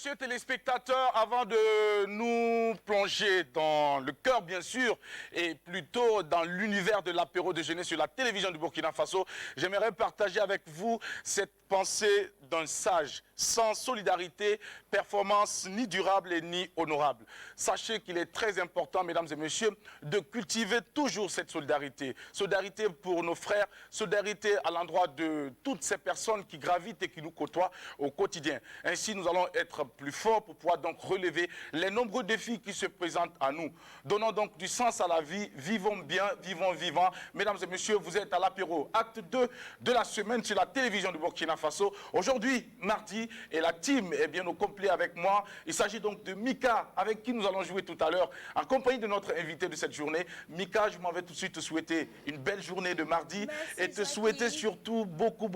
chers téléspectateurs, avant de nous plonger dans le cœur, bien sûr, et plutôt dans l'univers de l'apéro déjeuner sur la télévision du Burkina Faso, j'aimerais partager avec vous cette pensée d'un sage. Sans solidarité, performance ni durable et ni honorable. Sachez qu'il est très important, mesdames et messieurs, de cultiver toujours cette solidarité. Solidarité pour nos frères, solidarité à l'endroit de toutes ces personnes qui gravitent et qui nous côtoient au quotidien. Ainsi, nous allons être plus forts pour pouvoir donc relever les nombreux défis qui se présentent à nous. Donnons donc du sens à la vie, vivons bien, vivons vivants. Mesdames et messieurs, vous êtes à l'apéro, acte 2 de la semaine sur la télévision du Burkina Faso. Aujourd'hui, mardi, et la team est bien au complet avec moi. Il s'agit donc de Mika, avec qui nous allons jouer tout à l'heure, en compagnie de notre invité de cette journée. Mika, je m'en vais tout de suite te souhaiter une belle journée de mardi. Merci, et te souhaiter surtout beaucoup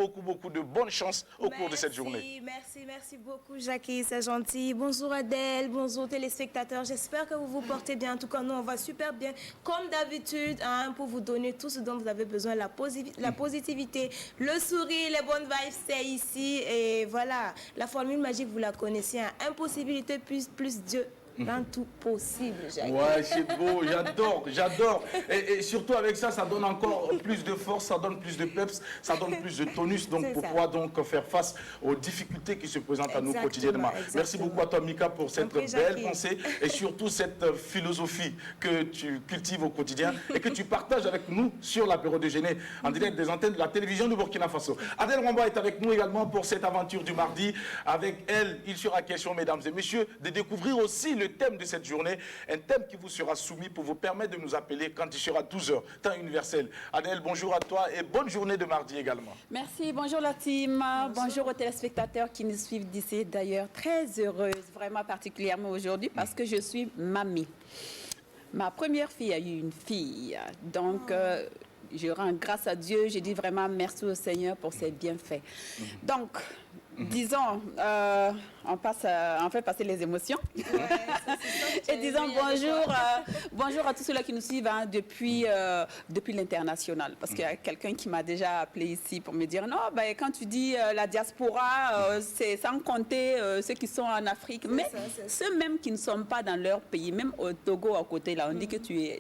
de bonne chance au cours de cette journée. Merci beaucoup, Jackie, c'est gentil. Bonjour Adèle, bonjour téléspectateurs. J'espère que vous vous portez bien. En tout cas, nous, on va super bien, comme d'habitude, hein, pour vous donner tout ce dont vous avez besoin, la positivité, le sourire, les bonnes vibes, c'est ici. Et voilà, la formule magique, vous la connaissez, hein. Impossibilité plus Dieu. Dans tout possible, Jacques. Ouais, c'est beau, j'adore. Et surtout avec ça, ça donne encore plus de force, ça donne plus de peps, ça donne plus de tonus. Donc pour pouvoir donc faire face aux difficultés qui se présentent à nous quotidiennement. Merci beaucoup à toi, Mika, pour cette belle pensée et surtout cette philosophie que tu cultives au quotidien et que tu partages avec nous sur l'apéro déjeuner en direct des antennes de la télévision du Burkina Faso. Adèle Rwamba est avec nous également pour cette aventure du mardi. Avec elle, il sera question, mesdames et messieurs, de découvrir aussi le thème de cette journée, un thème qui vous sera soumis pour vous permettre de nous appeler quand il sera 12 h, temps universel. Adèle, bonjour à toi et bonne journée de mardi également. Merci, bonjour la team, bonjour aux téléspectateurs qui nous suivent d'ici. D'ailleurs, très heureuse, vraiment particulièrement aujourd'hui parce que je suis mamie. Ma première fille a eu une fille, donc je rends grâce à Dieu, je dis vraiment merci au Seigneur pour ses bienfaits. Donc, disons, on fait passer les émotions. Ouais, et disons bonjour à tous ceux-là qui nous suivent hein, depuis l'international. Parce qu'il y a quelqu'un qui m'a déjà appelé ici pour me dire non, ben, quand tu dis la diaspora, c'est sans compter ceux qui sont en Afrique. Mais ceux même qui ne sont pas dans leur pays, même au Togo à côté, là, on dit que tu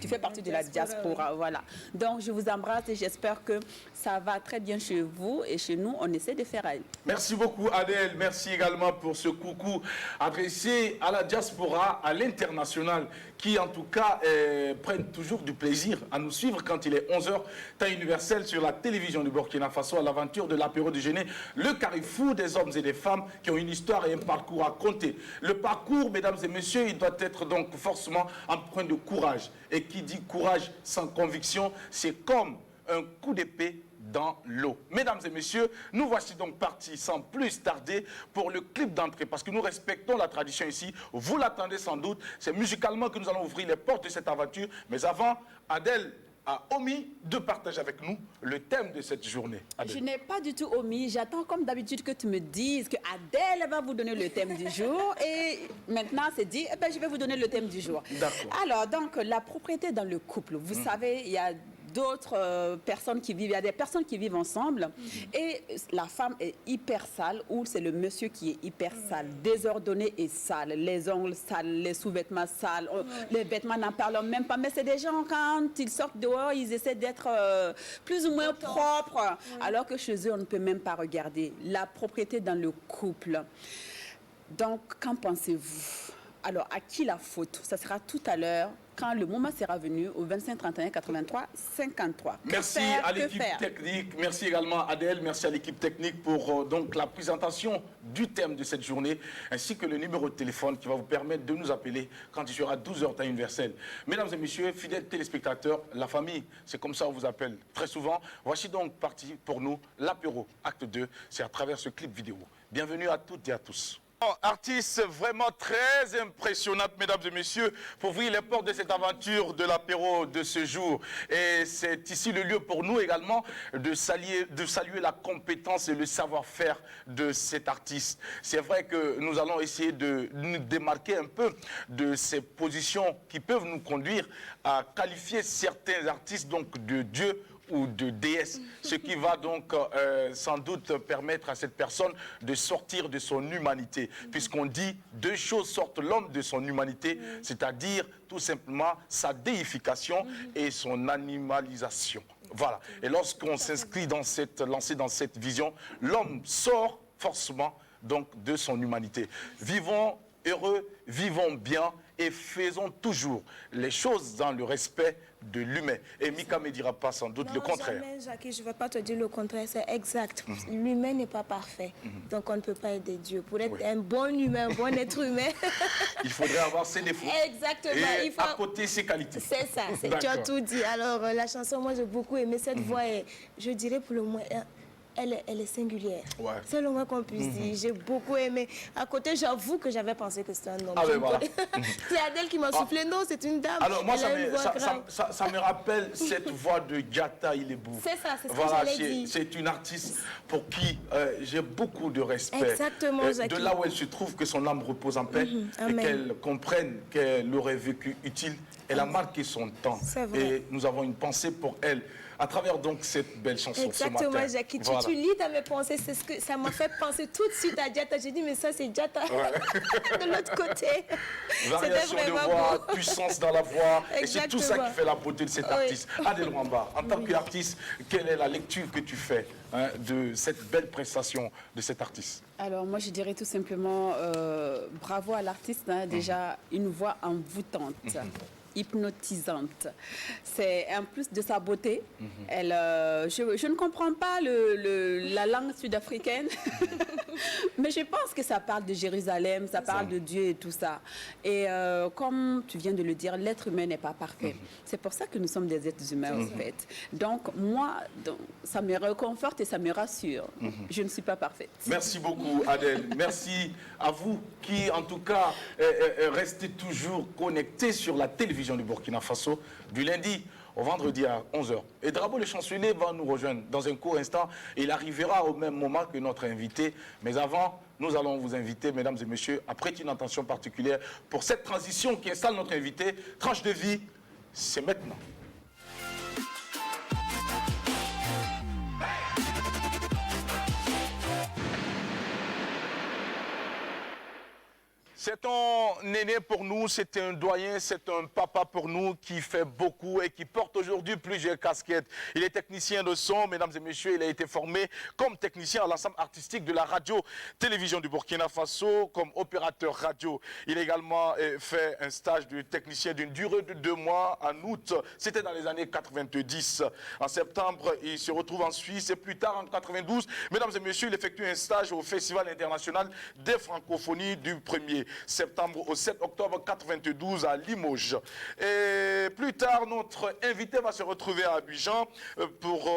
fais partie de la diaspora. Voilà. Donc, je vous embrasse et j'espère que ça va très bien chez vous et chez nous, on essaie de faire aller. Merci beaucoup Adèle, merci également pour ce coucou adressé à la diaspora, à l'international, qui en tout cas prennent toujours du plaisir à nous suivre quand il est 11 h, temps universel sur la télévision du Burkina Faso, à l'aventure de l'apéro déjeuner, le carrefour des hommes et des femmes qui ont une histoire et un parcours à compter. Le parcours, mesdames et messieurs, il doit être donc forcément empreint de courage. Et qui dit courage sans conviction, c'est comme un coup d'épée dans l'eau. Mesdames et messieurs, nous voici donc partis sans plus tarder pour le clip d'entrée parce que nous respectons la tradition ici. Vous l'attendez sans doute. C'est musicalement que nous allons ouvrir les portes de cette aventure. Mais avant, Adèle a omis de partager avec nous le thème de cette journée. Adèle. Je n'ai pas du tout omis. J'attends comme d'habitude que tu me dises que Adèle va vous donner le thème du jour. Et maintenant, c'est dit, eh ben, je vais vous donner le thème du jour. D'accord. Alors, donc, la propriété dans le couple. Vous savez, il y a d'autres personnes qui vivent, il y a des personnes qui vivent ensemble et la femme est hyper sale ou c'est le monsieur qui est hyper sale, désordonné et sale, les ongles sales, les sous-vêtements sales, les vêtements n'en parlons même pas, mais c'est des gens quand ils sortent dehors, ils essaient d'être plus ou moins propres, alors que chez eux on ne peut même pas regarder. La propriété dans le couple. Donc, qu'en pensez-vous? Alors, à qui la faute? Ça sera tout à l'heure, quand le moment sera venu, au 25 31 83 53. Merci à l'équipe technique, merci également Adèle, merci à l'équipe technique pour donc la présentation du thème de cette journée, ainsi que le numéro de téléphone qui va vous permettre de nous appeler quand il sera 12 h temps universel. Mesdames et messieurs, fidèles téléspectateurs, la famille, c'est comme ça on vous appelle très souvent. Voici donc parti pour nous l'apéro, acte 2, c'est à travers ce clip vidéo. Bienvenue à toutes et à tous. Artiste vraiment très impressionnante, mesdames et messieurs, pour ouvrir les portes de cette aventure de l'apéro de ce jour. Et c'est ici le lieu pour nous également de saluer la compétence et le savoir-faire de cet artiste. C'est vrai que nous allons essayer de nous démarquer un peu de ces positions qui peuvent nous conduire à qualifier certains artistes donc de dieux ou de déesse, ce qui va donc sans doute permettre à cette personne de sortir de son humanité. Puisqu'on dit deux choses sortent l'homme de son humanité, c'est-à-dire tout simplement sa déification et son animalisation. Voilà. Et lorsqu'on s'inscrit dans lancé dans cette vision, l'homme sort forcément donc de son humanité. Vivons heureux, vivons bien et faisons toujours les choses dans le respect de l'humain. Et Mika ne me dira pas sans doute le contraire. Jamais, Jackie, je ne vais pas te dire le contraire, c'est exact. L'humain n'est pas parfait, donc on ne peut pas aider Dieu. Pour être un bon humain, un bon être humain... il faudrait avoir ses défauts. Exactement. Et Il faut... à côté ses qualités. C'est ça, tu as tout dit. Alors, la chanson, moi, j'ai beaucoup aimé cette voix. Et je dirais pour le moins... Elle est singulière. Ouais. C'est le moins qu'on puisse dire. J'ai beaucoup aimé. À côté, j'avoue que j'avais pensé que c'était un homme. Ah ben voilà. C'est Adèle qui m'a soufflé. Non, c'est une dame. Alors moi, ça me rappelle cette voix de Diatta Ilebou. C'est ça, c'est ce voilà, que j'allais dire. C'est une artiste pour qui j'ai beaucoup de respect. Exactement, de là où elle se trouve, que son âme repose en paix et qu'elle comprenne qu'elle aurait vécu utile. Elle a marqué son temps. Et nous avons une pensée pour elle. À travers donc cette belle chanson ce matin. Exactement, Jackie. Voilà. Tu lis dans mes pensées, c'est ce que ça m'a fait penser tout de suite à Diatta. J'ai dit, mais ça, c'est Diatta. Ouais. De l'autre côté. Variation de voix, puissance dans la voix. Et c'est tout ça qui fait la beauté de cet artiste. Adèle Rwamba, en tant qu'artiste, quelle est la lecture que tu fais de cette belle prestation de cet artiste? Alors, moi, je dirais tout simplement bravo à l'artiste. Déjà, une voix envoûtante. Hypnotisante. C'est un plus de sa beauté. Elle, je ne comprends pas la langue sud-africaine, mais je pense que ça parle de Jérusalem, ça parle de Dieu et tout ça. Et comme tu viens de le dire, l'être humain n'est pas parfait. C'est pour ça que nous sommes des êtres humains, en fait. Donc, moi, ça me réconforte et ça me rassure. Je ne suis pas parfaite. Merci beaucoup, Adèle. Merci à vous qui, en tout cas, restez toujours connectés sur la télévision du Burkina Faso, du lundi au vendredi à 11h. Et Drabo le chancelier va nous rejoindre dans un court instant. Il arrivera au même moment que notre invité. Mais avant, nous allons vous inviter, mesdames et messieurs, à prêter une attention particulière pour cette transition qui installe notre invité. Tranche de vie, c'est maintenant. C'est un aîné pour nous, c'est un doyen, c'est un papa pour nous qui fait beaucoup et qui porte aujourd'hui plusieurs casquettes. Il est technicien de son, mesdames et messieurs, il a été formé comme technicien à l'ensemble artistique de la radio-télévision du Burkina Faso, comme opérateur radio. Il a également fait un stage de technicien d'une durée de 2 mois en août, c'était dans les années 90. En septembre, il se retrouve en Suisse et plus tard en 92, mesdames et messieurs, il effectue un stage au Festival international des francophonies du 1er septembre au 7 octobre 92 à Limoges. Et plus tard, notre invité va se retrouver à Abidjan pour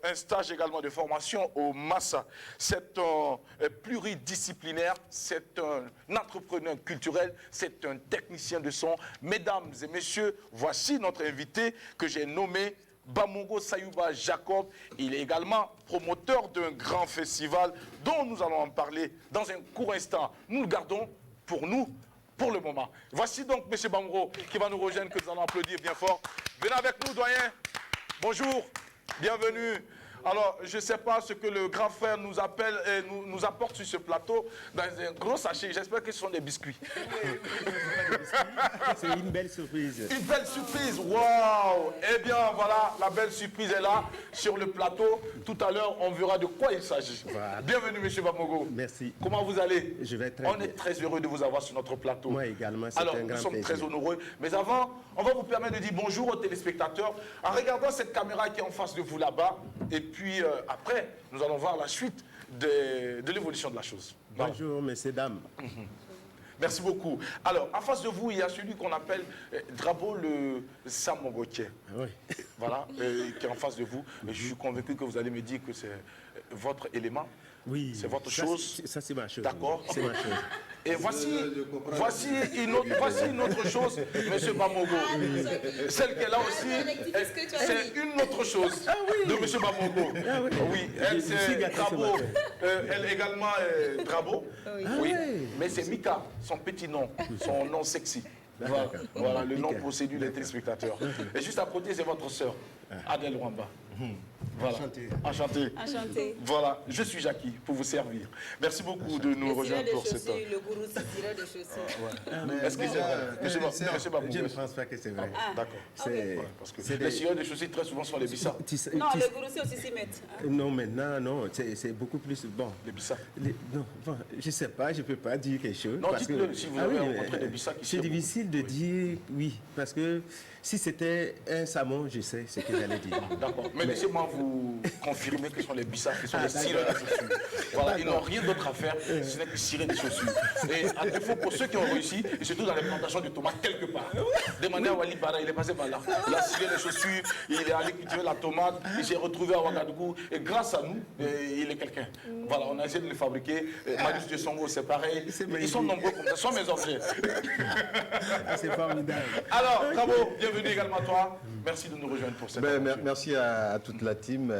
un stage également de formation au Massa. C'est un pluridisciplinaire, c'est un entrepreneur culturel, c'est un technicien de son. Mesdames et messieurs, voici notre invité que j'ai nommé Bamongo Sayouba Jacob. Il est également promoteur d'un grand festival dont nous allons en parler dans un court instant. Nous le gardons pour nous, pour le moment. Voici donc M. Bamongo qui va nous rejoindre, que nous allons applaudir bien fort. Venez avec nous, doyen. Bonjour, bienvenue. Alors, je ne sais pas ce que le grand frère nous appelle et nous apporte sur ce plateau dans un gros sachet. J'espère que ce sont des biscuits. C'est une belle surprise. Une belle surprise, waouh! Eh bien, voilà, la belle surprise est là, sur le plateau. Tout à l'heure, on verra de quoi il s'agit. Voilà. Bienvenue, M. Bamongo. Merci. Comment vous allez? Je vais très bien. On est très heureux de vous avoir sur notre plateau. Moi également, c'est un grand plaisir. Alors, nous sommes très honoreux. Mais avant, on va vous permettre de dire bonjour aux téléspectateurs en regardant cette caméra qui est en face de vous là-bas. Et puis, après, nous allons voir la suite de l'évolution de la chose. Bonjour, messieurs, dames. Merci beaucoup. Alors, en face de vous, il y a celui qu'on appelle Drabo le Samogotier. Oui. Voilà, qui est en face de vous. Mais je suis convaincu que vous allez me dire que c'est votre élément. Oui. C'est votre chose. Ça, c'est ma chose. D'accord. C'est ma chose. Et voici une autre chose, M. Bamongo. Celle qu'elle a aussi, c'est une autre chose de M. Bamongo. Oui, elle c'est Drabo. Elle également est Drabo. Oui. Mais c'est Mika, son petit nom, son nom sexy. Voilà le nom procédure des téléspectateurs. Et juste à côté, c'est votre sœur, Adèle Rwamba. Voilà. Enchanté. Enchanté. Enchanté. Voilà, je suis Jackie pour vous servir. Merci beaucoup de nous rejoindre pour cette heure. Le gourou, c'est tireur de chaussures. Est-ce que c'est vrai? Monsieur Babou, Je ne pense pas que c'est vrai. d'accord. C'est- Parce que c'est les scieurs de chaussures, très souvent, sont les bissas. Non, le gourou, c'est aussi s'y mettre. Non, maintenant, non, c'est beaucoup plus bon. Les bissas. Non, bon, je ne sais pas, je ne peux pas dire quelque chose. Non, parce dites-le, que- si vous Ah avez oui, rencontré des bissas qui c'est sont difficile de dire oui, parce que si c'était un salmon, je sais ce que j'allais dire. D'accord. Mais laissez-moi vous confirmer que ce sont les bissas qui sont les cireurs de chaussures. Voilà, ils n'ont rien d'autre à faire, ce n'est que cirer des chaussures. Et à défaut, pour ceux qui ont réussi, et surtout dans les plantations de tomates quelque part, demandez à Walid Bara, il est passé par là. Il a ciré les chaussures, il est allé cultiver la tomate, il s'est retrouvé à Ouagadougou, et grâce à nous, il est quelqu'un. Voilà, on a essayé de le fabriquer. Marius de Songo, c'est pareil. Ils sont nombreux comme ça, ce sont mes objets. Ah, c'est formidable. Alors, bravo, bienvenue également à toi. Merci de nous rejoindre pour cette aventure. Merci à toute la team.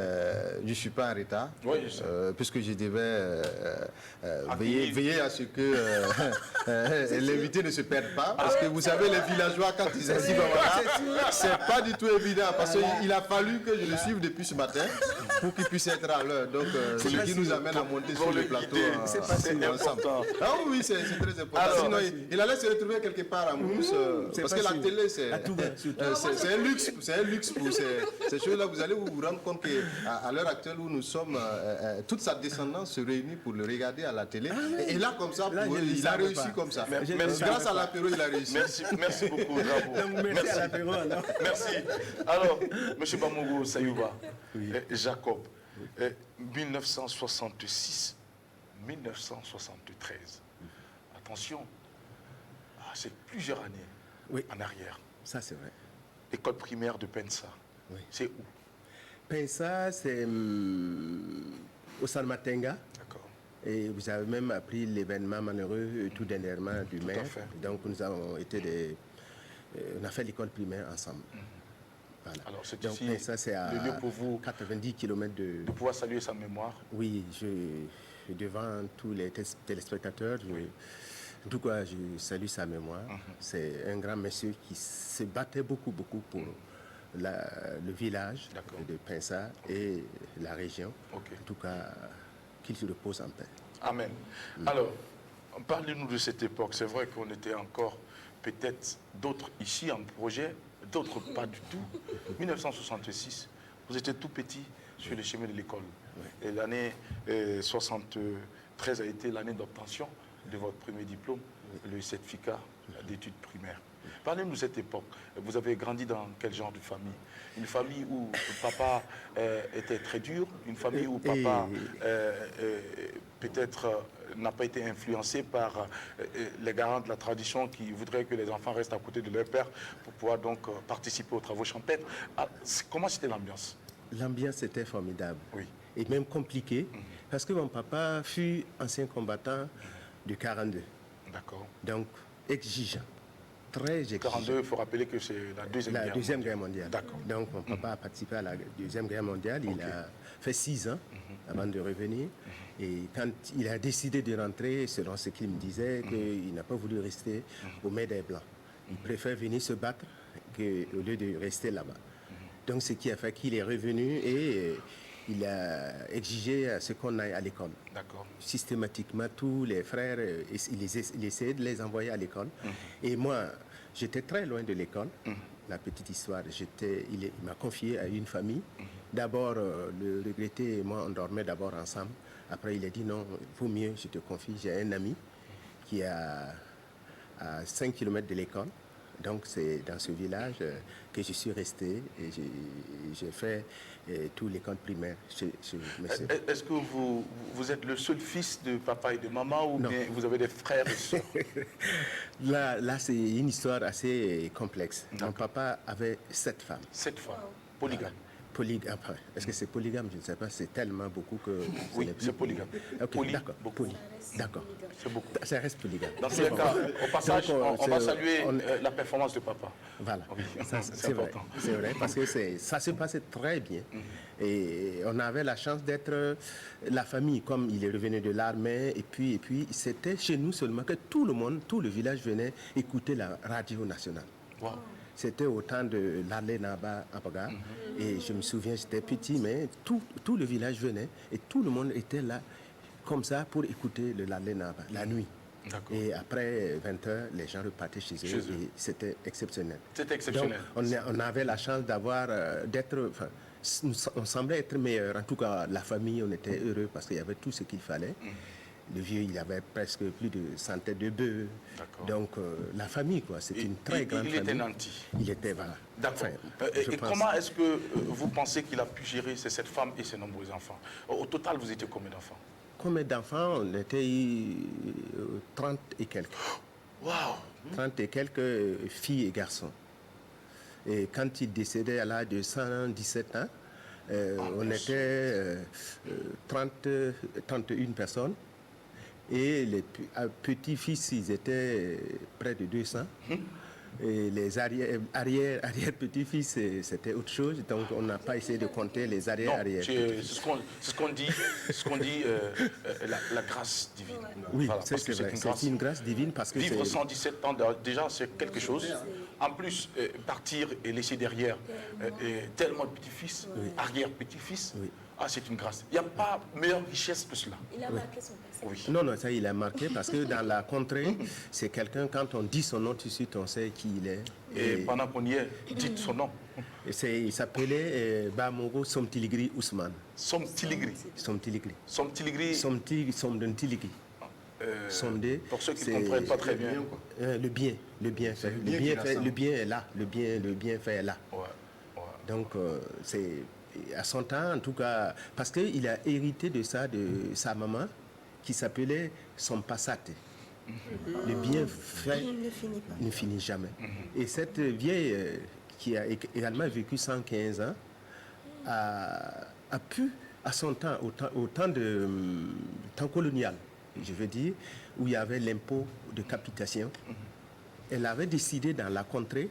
Je ne suis pas en retard, Oui, je sais. puisque je devais veiller à ce que l'invité ne se perde pas. Parce que vous savez, les villageois, quand ils arrivent à Ouaga, c'est pas du tout évident. Parce qu'il a fallu que je le suive depuis ce matin pour qu'il puisse être à l'heure. Donc, ce qui nous amène à monter sur le plateau ensemble. Ah oui, c'est très important. Alors, sinon, il allait se retrouver quelque part en brousse. Parce que la télé, c'est un luxe pour ces choses-là. Vous allez vous rendre compte qu'à l'heure actuelle où nous sommes, toute sa descendance se réunit pour le regarder à la télé. Et là, comme ça, il a réussi comme ça. Grâce à l'apéro, il a réussi. Merci beaucoup, bravo. Merci à l'apéro, alors. Merci. Alors, M. Bamogo Sayouba, Jacob, 1966, 1973. Attention, c'est plusieurs années en arrière. Ça, c'est vrai. École primaire de Pensa. Oui. C'est où? Pensa, c'est au San Matenga. D'accord. Et vous avez même appris l'événement malheureux tout dernièrement du Tout à maire. fait. Donc nous avons été on a fait l'école primaire ensemble. Voilà. Alors, c'est donc ici ça c'est à le lieu pour vous 90 km de... de pouvoir saluer sa mémoire. Oui, devant tous les téléspectateurs, en tout cas, je salue sa mémoire. C'est un grand monsieur qui se battait beaucoup pour le village de Pensa et la région. En tout cas, qu'il se repose en paix. Amen. Alors, parlez-nous de cette époque. C'est vrai qu'on était encore peut-être d'autres ici en projet, d'autres pas du tout. 1966, vous étiez tout petit sur les chemins de l'école. Et l'année 73 a été l'année d'obtention de votre premier diplôme, le certificat d'études primaires. Parlez-nous de cette époque. Vous avez grandi dans quel genre de famille? Une famille où papa était très dur, une famille où papa peut-être n'a pas été influencé par les garants de la tradition qui voudraient que les enfants restent à côté de leur père pour pouvoir donc participer aux travaux champêtres. Comment c'était l'ambiance? L'ambiance était formidable. Oui. Et même compliquée, parce que mon papa fut ancien combattant du 42. D'accord. Donc, exigeant. Très exigeant. 42, il faut rappeler que c'est la Deuxième Guerre mondiale. D'accord. Donc, mon papa a participé à la Deuxième Guerre mondiale. Il a fait 6 ans avant de revenir. Et quand il a décidé de rentrer, selon ce qu'il me disait, qu'il n'a pas voulu rester au Mai des Blancs. Il préfère venir se battre qu'au lieu de rester là-bas. Donc, ce qui a fait qu'il est revenu et il a exigé à ce qu'on aille à l'école. D'accord. Systématiquement, tous les frères, il essayait de les envoyer à l'école. Et moi, j'étais très loin de l'école. La petite histoire, il m'a confié à une famille. D'abord, le regretté et moi, on dormait d'abord ensemble. Après, il a dit non, il vaut mieux, je te confie. J'ai un ami qui est à 5 km de l'école. Donc, c'est dans ce village que je suis resté et j'ai fait toute l'école primaire. Est-ce que vous êtes le seul fils de papa et de maman ou bien vous avez des frères et sœurs? Là c'est une histoire assez complexe. Mon papa avait 7 femmes. 7 femmes. Polygame. Polygame. Est-ce que c'est polygame? Je ne sais pas. C'est tellement beaucoup que... Oui, c'est polygame. Ok, d'accord. D'accord. C'est beaucoup. Ça reste polygame. Dans tous les cas, au passage, on va saluer la performance de papa. Voilà. Oui, c'est vrai. C'est vrai, parce que ça se passait très bien. Et on avait la chance d'être la famille, comme il est revenu de l'armée. Et puis c'était chez nous seulement que tout le monde, tout le village venait écouter la radio nationale. Wow. C'était au temps de l'Arlé Naba Apaga. Et je me souviens, j'étais petit, mais tout le village venait et tout le monde était là, comme ça, pour écouter le l'Arlé Naba, la nuit. Et après 20h, les gens repartaient chez eux et c'était exceptionnel. C'était exceptionnel. Donc, on avait la chance d'avoir, on semblait être meilleurs. En tout cas, la famille, on était heureux parce qu'il y avait tout ce qu'il fallait. Le vieux, il avait presque plus de 100 têtes de bœufs. Donc, la famille, quoi, c'est une très grande famille. Il était nanti. Il était, voilà. D'accord. Et comment est-ce que vous pensez qu'il a pu gérer cette femme et ses nombreux enfants? Au total, vous étiez combien d'enfants? Combien d'enfants? On était 30 et quelques. Waouh! 30 et quelques filles et garçons. Et quand il décédait à l'âge de 117 ans, on était 31 personnes. Et les petits-fils, ils étaient près de 200. Et les arrière-petits-fils, c'était autre chose. Donc, on n'a pas essayé de compter les arrière-arrière-petits-fils. C'est ce qu'on dit, la grâce divine. Oui, Voilà, c'est vrai. C'est une grâce divine parce que vivre 117 ans, déjà, c'est quelque chose. En plus, partir et laisser derrière tellement de petits-fils, arrière-petits-fils, c'est une grâce. Il n'y a pas meilleure richesse que cela. Il a marqué son passé. Non, ça, il a marqué parce que dans la contrée, c'est quelqu'un, quand on dit son nom, tout de suite, on sait qui il est. Et pendant qu'on y est, dites son nom. Il s'appelait Bamogo Somtiligri Ousmane. Somtiligri. Somtiligri. Somtiligri. Somtiligri. Pour ceux qui ne comprennent pas très bien. Le bien est là. Le bienfait est là. Donc, c'est à son temps, en tout cas, parce qu'il a hérité de ça, de sa maman, qui s'appelait son passate. Le bienfait ne finit jamais. Et cette vieille, qui a également vécu 115 ans, a pu, à son temps, au temps colonial, je veux dire, où il y avait l'impôt de capitation, elle avait décidé dans la contrée,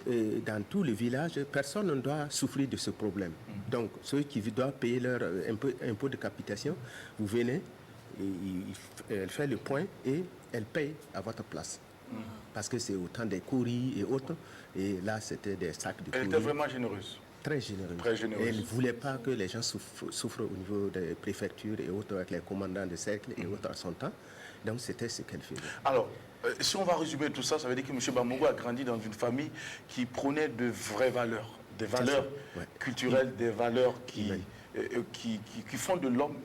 dans tous les villages, personne ne doit souffrir de ce problème. Donc, ceux qui doivent payer leur impôt de capitation, vous venez, elle fait le point et elle paye à votre place. Parce que c'est autant des courriers et autres. Et là, c'était des sacs de courrier. Elle était vraiment généreuse. Très généreuse. Très généreuse. Et elle ne voulait pas que les gens souffrent au niveau des préfectures et autres, avec les commandants de cercle et autres à son temps. Donc, c'était ce qu'elle faisait. Alors, si on va résumer tout ça, ça veut dire que M. Bamogo a grandi dans une famille qui prônait de vraies valeurs, des valeurs culturelles, des valeurs qui font de l'homme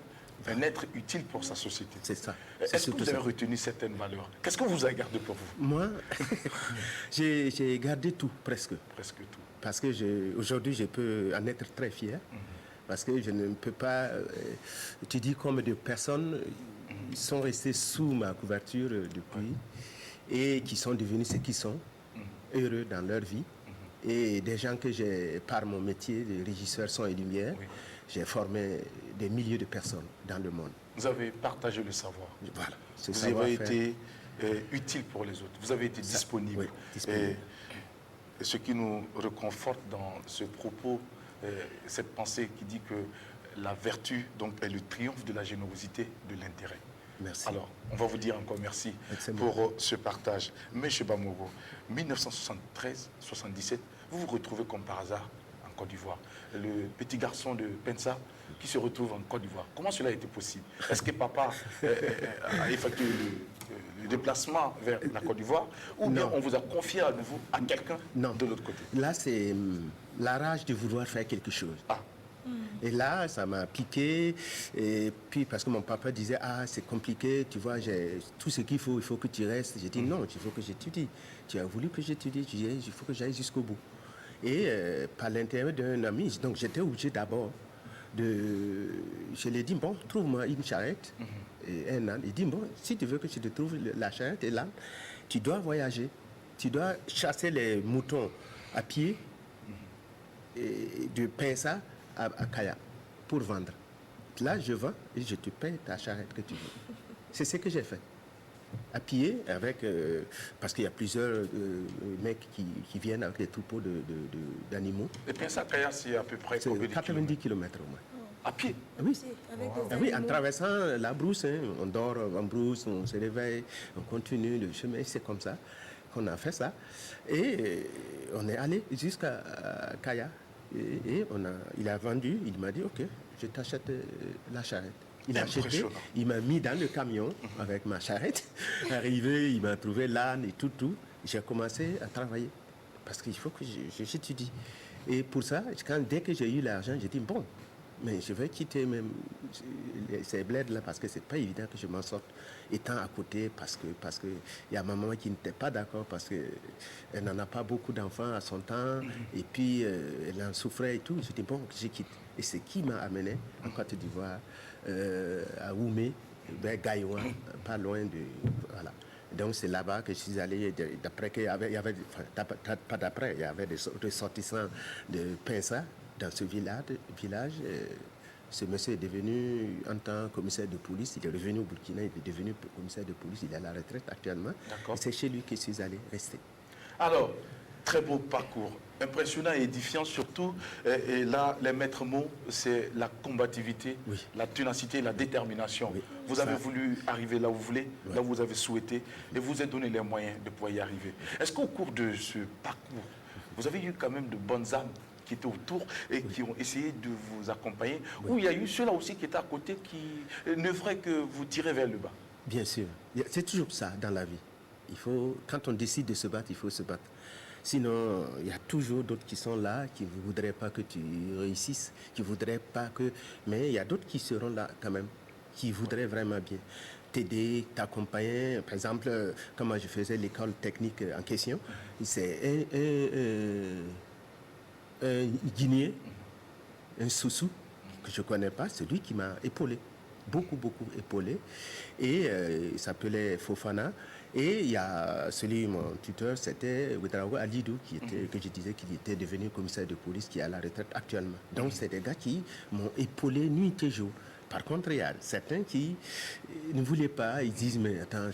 un être utile pour sa société. C'est ça. Est-ce que vous avez retenu certaines valeurs? Qu'est-ce que vous avez gardé pour vous? Moi, j'ai gardé tout, presque. Presque tout. Parce que aujourd'hui, je peux en être très fier. Parce que je ne peux pas... tu dis combien de personnes sont restées sous ma couverture depuis et qui sont devenus ce qu'ils sont, heureux dans leur vie. Et des gens que j'ai, par mon métier de régisseur son et lumière, j'ai formé des milliers de personnes dans le monde. Vous avez partagé le savoir. Voilà. Vous avez été utile pour les autres. Vous avez été disponible. Oui, disponible. Et ce qui nous réconforte dans ce propos, cette pensée qui dit que la vertu donc, est le triomphe de la générosité, de l'intérêt. Merci. Alors, on va vous dire encore merci pour ce partage. Monsieur Bamogo, 1973-77, vous vous retrouvez comme par hasard en Côte d'Ivoire. Le petit garçon de Pensa qui se retrouve en Côte d'Ivoire. Comment cela a été possible? Est-ce que papa a effectué le déplacement vers la Côte d'Ivoire ou bien on vous a confié à nouveau à quelqu'un de l'autre côté? Là, c'est la rage de vouloir faire quelque chose. Et là, ça m'a piqué. Et puis, parce que mon papa disait, c'est compliqué, tu vois, j'ai tout ce qu'il faut que tu restes. J'ai dit, non, il faut que j'étudie. Tu as voulu que j'étudie, tu dis, il faut que j'aille jusqu'au bout. Et par l'intermédiaire d'un ami, donc j'étais obligé d'abord je lui ai dit, bon, trouve-moi une charrette et un âne. Il dit, bon, si tu veux que je te trouve la charrette et l'âne, tu dois voyager. Tu dois chasser les moutons à pied et de Pensa à Kaya pour vendre. Là, je vends et je te paye ta charrette que tu veux. C'est ce que j'ai fait. À pied, avec, parce qu'il y a plusieurs mecs qui viennent avec des troupeaux d'animaux. Et Pensa à Kaya, c'est à peu près combien de 90 km au moins. À pied? Oui. En traversant la brousse, on dort en brousse, on se réveille, on continue le chemin, c'est comme ça. qu'on a fait ça. Et on est allé jusqu'à Kaya. Et il a vendu, il m'a dit, OK, je t'achète la charrette. Il a acheté, il m'a mis dans le camion avec ma charrette. Arrivé, il m'a trouvé l'âne et tout. J'ai commencé à travailler parce qu'il faut que j'étudie. Et pour ça, dès que j'ai eu l'argent, j'ai dit, bon, mais je vais quitter même ces bleds-là parce que c'est pas évident que je m'en sorte étant à côté parce que il y a ma maman qui n'était pas d'accord parce qu'elle n'en a pas beaucoup d'enfants à son temps et puis elle en souffrait et tout. Je dis bon, je quitte. Et c'est qui m'a amené en Côte d'Ivoire, à Oumé, vers Gaïwa, pas loin de... Voilà. Donc c'est là-bas que je suis allé, d'après qu'il y avait pas d'après, il y avait des ressortissants de Pinsa dans ce village. Ce monsieur est devenu, en tant que commissaire de police, il est revenu au Burkina, il est devenu commissaire de police, il est à la retraite actuellement. Et c'est chez lui que je suis allé rester. Alors, très beau parcours, impressionnant et édifiant surtout. Et là, les maîtres mots, c'est la combativité, la ténacité, la détermination. Oui. Vous avez voulu arriver là où vous voulez, là où vous avez souhaité, et vous êtes donné les moyens de pouvoir y arriver. Est-ce qu'au cours de ce parcours, vous avez eu quand même de bonnes âmes qui étaient autour et qui ont essayé de vous accompagner, ou il y a eu ceux-là aussi qui étaient à côté qui ne feraient que vous tirer vers le bas? Bien sûr. C'est toujours ça dans la vie. Quand on décide de se battre, il faut se battre. Sinon, il y a toujours d'autres qui sont là, qui ne voudraient pas que tu réussisses, qui ne voudraient pas que... Mais il y a d'autres qui seront là quand même, qui voudraient vraiment bien t'aider, t'accompagner. Par exemple, quand moi je faisais l'école technique en question, c'est un Guinéen, un Soussou, que je ne connais pas, c'est lui qui m'a épaulé, beaucoup épaulé. Et il s'appelait Fofana. Et il y a mon tuteur, c'était Ouedraogo Alidou, que je disais qu'il était devenu commissaire de police, qui est à la retraite actuellement. Donc c'est des gars qui m'ont épaulé nuit et jour. Par contre, il y a certains qui ne voulaient pas. Ils disent, mais attends,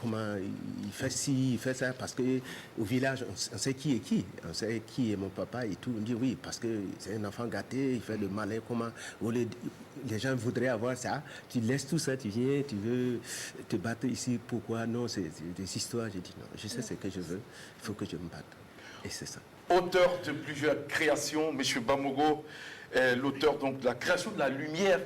comment il fait ci, il fait ça, parce qu'au village, on sait qui est qui. On sait qui est mon papa et tout. On dit oui, parce que c'est un enfant gâté, il fait le malin, comment... Les gens voudraient avoir ça. Tu laisses tout ça, tu viens, tu veux te battre ici. Pourquoi? Non, c'est des histoires. J'ai dit non, je sais ce que je veux, il faut que je me batte. Et c'est ça. Auteur de plusieurs créations, M. Bamogo, l'auteur donc de la création de la lumière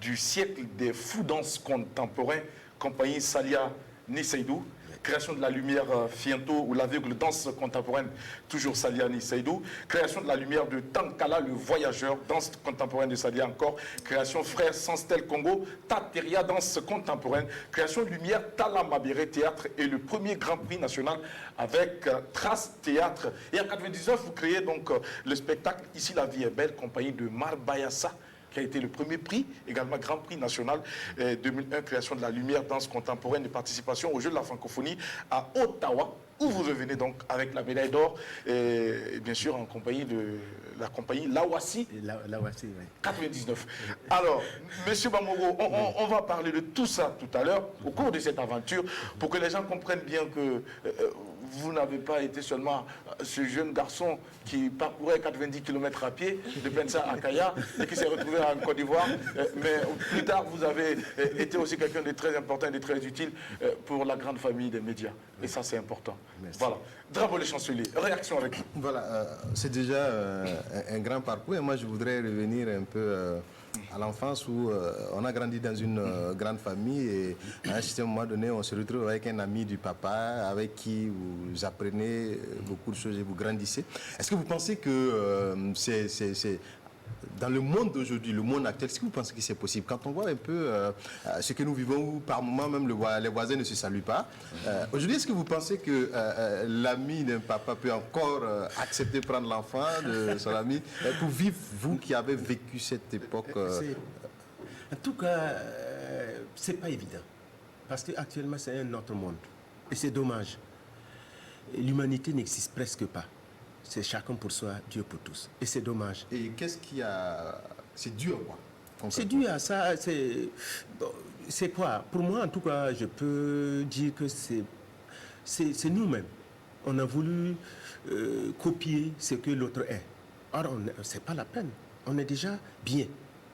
du siècle des fous danses contemporains, compagnie Salia Nisseydou, création de la lumière Fiento ou l'aveugle danse contemporaine, toujours Salia Nisseydou, création de la lumière de Tankala le voyageur, danse contemporaine de Salia encore, création Frère Sanstel Congo, Tateria danse contemporaine, création de lumière Tala Mabéré théâtre et le premier Grand Prix national avec Trace Théâtre. Et en 1999, vous créez donc le spectacle Ici la vie est belle, compagnie de Marbayassa, qui a été le premier prix, également Grand Prix national 2001, création de la lumière, danse contemporaine et participation aux Jeux de la francophonie à Ottawa, où vous revenez donc avec la médaille d'or, et bien sûr en compagnie de la compagnie Lawassi. Lawassi, oui. 99. Alors, Monsieur Bamogo, on va parler de tout ça tout à l'heure, au cours de cette aventure, pour que les gens comprennent bien que vous n'avez pas été seulement ce jeune garçon qui parcourait 90 km à pied de Pensa à Kaya et qui s'est retrouvé en Côte d'Ivoire. Mais plus tard, vous avez été aussi quelqu'un de très important et de très utile pour la grande famille des médias. Et ça, c'est important. Merci. Voilà. Drapeau les chanceliers, réaction avec vous. Voilà, c'est déjà un grand parcours. Et moi, je voudrais revenir un peu à l'enfance où on a grandi dans une grande famille et à un certain moment donné, on se retrouve avec un ami du papa avec qui vous apprenez beaucoup de choses et vous grandissez. Est-ce que vous pensez que c'est dans le monde d'aujourd'hui, le monde actuel, est-ce que vous pensez que c'est possible? Quand on voit un peu ce que nous vivons, où par moments même les voisins ne se saluent pas, aujourd'hui, est-ce que vous pensez que l'ami d'un papa peut encore accepter de prendre l'enfant de son ami pour vivre, vous qui avez vécu cette époque En tout cas, c'est pas évident. Parce qu'actuellement, c'est un autre monde. Et c'est dommage. L'humanité n'existe presque pas. C'est chacun pour soi, Dieu pour tous. Et c'est dommage. Et qu'est-ce qui a... C'est dû à quoi? C'est dû à ça. C'est quoi? Pour moi, en tout cas, je peux dire que c'est nous-mêmes. On a voulu copier ce que l'autre est. Or, c'est pas la peine. On est déjà bien.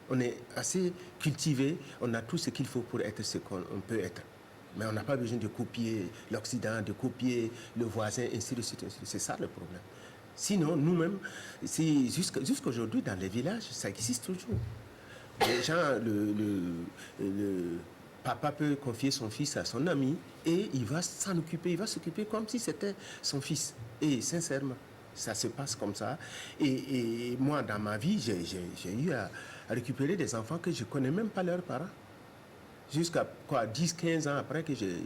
On est assez cultivé. On a tout ce qu'il faut pour être ce qu'on peut être. Mais on n'a pas besoin de copier l'Occident, de copier le voisin, ainsi de suite. C'est ça le problème. Sinon, nous-mêmes, jusqu'à aujourd'hui, dans les villages, ça existe toujours. Les gens, le papa peut confier son fils à son ami et il va s'en occuper, il va s'occuper comme si c'était son fils. Et sincèrement, ça se passe comme ça. Et moi, dans ma vie, j'ai eu à récupérer des enfants que je ne connais même pas leurs parents. Jusqu'à 10-15 ans après que j'ai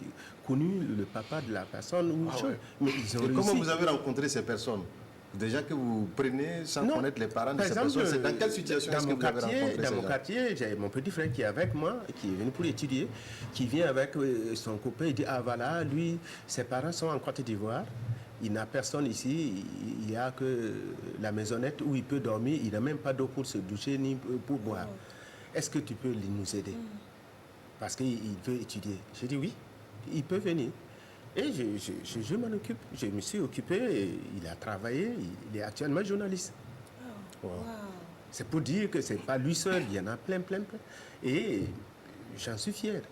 connu le papa de la personne. Mais ils ont et réussi. comment vous avez rencontré ces personnes? Déjà que vous prenez sans connaître les parents de ces personnes, c'est dans quelle situation est-ce que vous avez rencontré ces gens? Dans mon quartier, j'ai mon petit frère qui est avec moi, qui est venu pour étudier, qui vient avec son copain, il dit, ah voilà, lui, ses parents sont en Côte d'Ivoire, il n'a personne ici, il n'y a que la maisonnette où il peut dormir, il n'a même pas d'eau pour se doucher ni pour boire. Est-ce que tu peux nous aider? Parce qu'il veut étudier. J'ai dit oui, il peut venir. Et je m'en occupe. Je me suis occupé, et il a travaillé, il est actuellement journaliste. Wow. C'est pour dire que ce n'est pas lui seul, il y en a plein. Et j'en suis fier.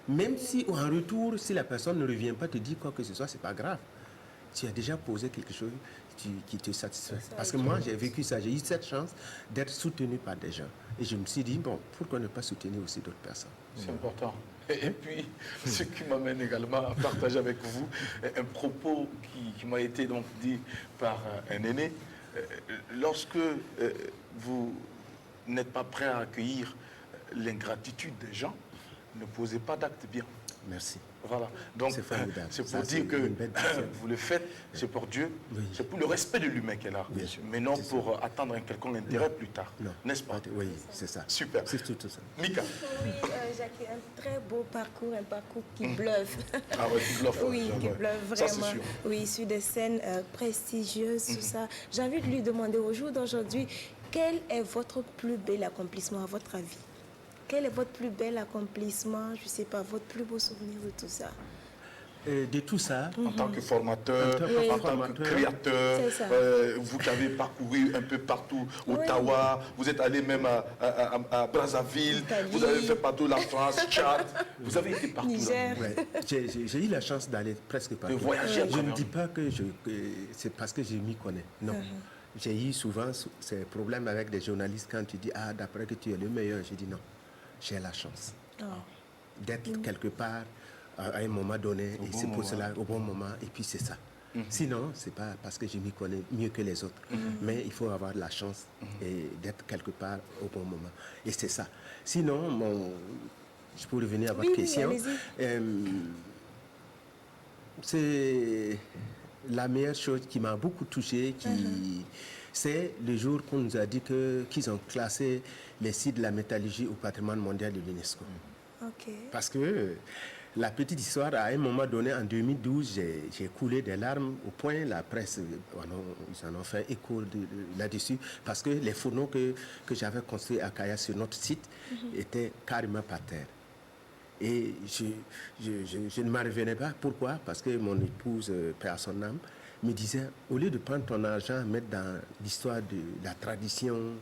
Même si en retour, si la personne ne revient pas te dire quoi que ce soit, ce n'est pas grave. Tu as déjà posé quelque chose qui te satisfait. Parce que moi, j'ai vécu ça. J'ai eu cette chance d'être soutenu par des gens. Et je me suis dit, bon, pourquoi ne pas soutenir aussi d'autres personnes? C'est important. Et puis, ce qui m'amène également à partager avec vous un propos qui m'a été donc dit par un aîné. Lorsque vous n'êtes pas prêt à accueillir l'ingratitude des gens, ne posez pas d'actes bien. Merci. Voilà. Donc, c'est pour dire que vous le faites, c'est pour Dieu, c'est pour le respect de l'humain qu'elle a, mais non pour attendre un quelconque intérêt plus tard. N'est-ce pas? Oui, c'est ça. Super. C'est tout ça. Mika. Oui, Jackie, un très beau parcours, un parcours qui bluffe. Ah ouais, qui bluffe. Oui, qui bluffe vraiment. Ça, c'est sûr. Oui, sur des scènes prestigieuses, tout ça. J'ai envie de lui demander au jour d'aujourd'hui, quel est votre plus bel accomplissement à votre avis? Quel est votre plus bel accomplissement, je ne sais pas, votre plus beau souvenir de tout ça? De tout ça. En tant que formateur, en tant que créateur, vous qui avez parcouru un peu partout, Ottawa, vous êtes allé même à Brazzaville, Italie. Vous avez fait partout la France, Tchad, vous avez été partout. Niger. J'ai eu la chance d'aller presque partout. De voyager. Je ne dis pas que c'est parce que je m'y connais, non. J'ai eu souvent ces problèmes avec des journalistes quand tu dis, ah, d'après que tu es le meilleur, je dis non. J'ai la chance d'être quelque part à un moment donné, et c'est pour cela, au bon moment, et puis c'est ça. Sinon, ce n'est pas parce que je m'y connais mieux que les autres, mais il faut avoir la chance d'être quelque part au bon moment. Et c'est ça. Sinon, je peux revenir à votre question. C'est la meilleure chose qui m'a beaucoup touché, c'est le jour qu'on nous a dit qu'ils ont classé les sites de la métallurgie au patrimoine mondial de l'UNESCO. Parce que la petite histoire, à un moment donné, en 2012, j'ai coulé des larmes au point, la presse, ils en ont fait écho là-dessus, parce que les fourneaux que j'avais construits à Kaya sur notre site étaient carrément par terre. Et je ne m'en revenais pas. Pourquoi? Parce que mon épouse, paix à son âme, me disait, au lieu de prendre ton argent, mettre dans l'histoire de la tradition,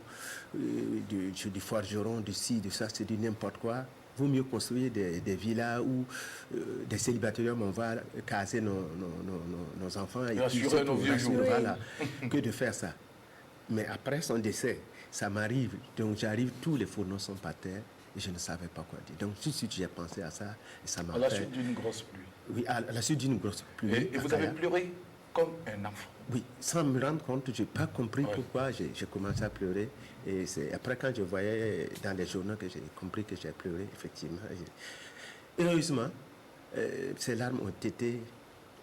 du forgeron, de ci, de ça, c'est du n'importe quoi, vaut mieux construire des villas où des célibataires, on va caser nos enfants et assurer nos vieux jours. Voilà, que de faire ça. Mais après son décès, ça m'arrive. Donc j'arrive, tous les fourneaux sont par terre et je ne savais pas quoi dire. Donc tout de suite, j'ai pensé à ça et ça m'a fait... À la suite d'une grosse pluie. Oui, à la suite d'une grosse pluie. Et vous avez pleuré comme un enfant. Oui, sans me rendre compte, je n'ai pas compris pourquoi j'ai commencé à pleurer. Et c'est après quand je voyais dans les journaux que j'ai compris que j'ai pleuré, effectivement. Heureusement, ces larmes ont été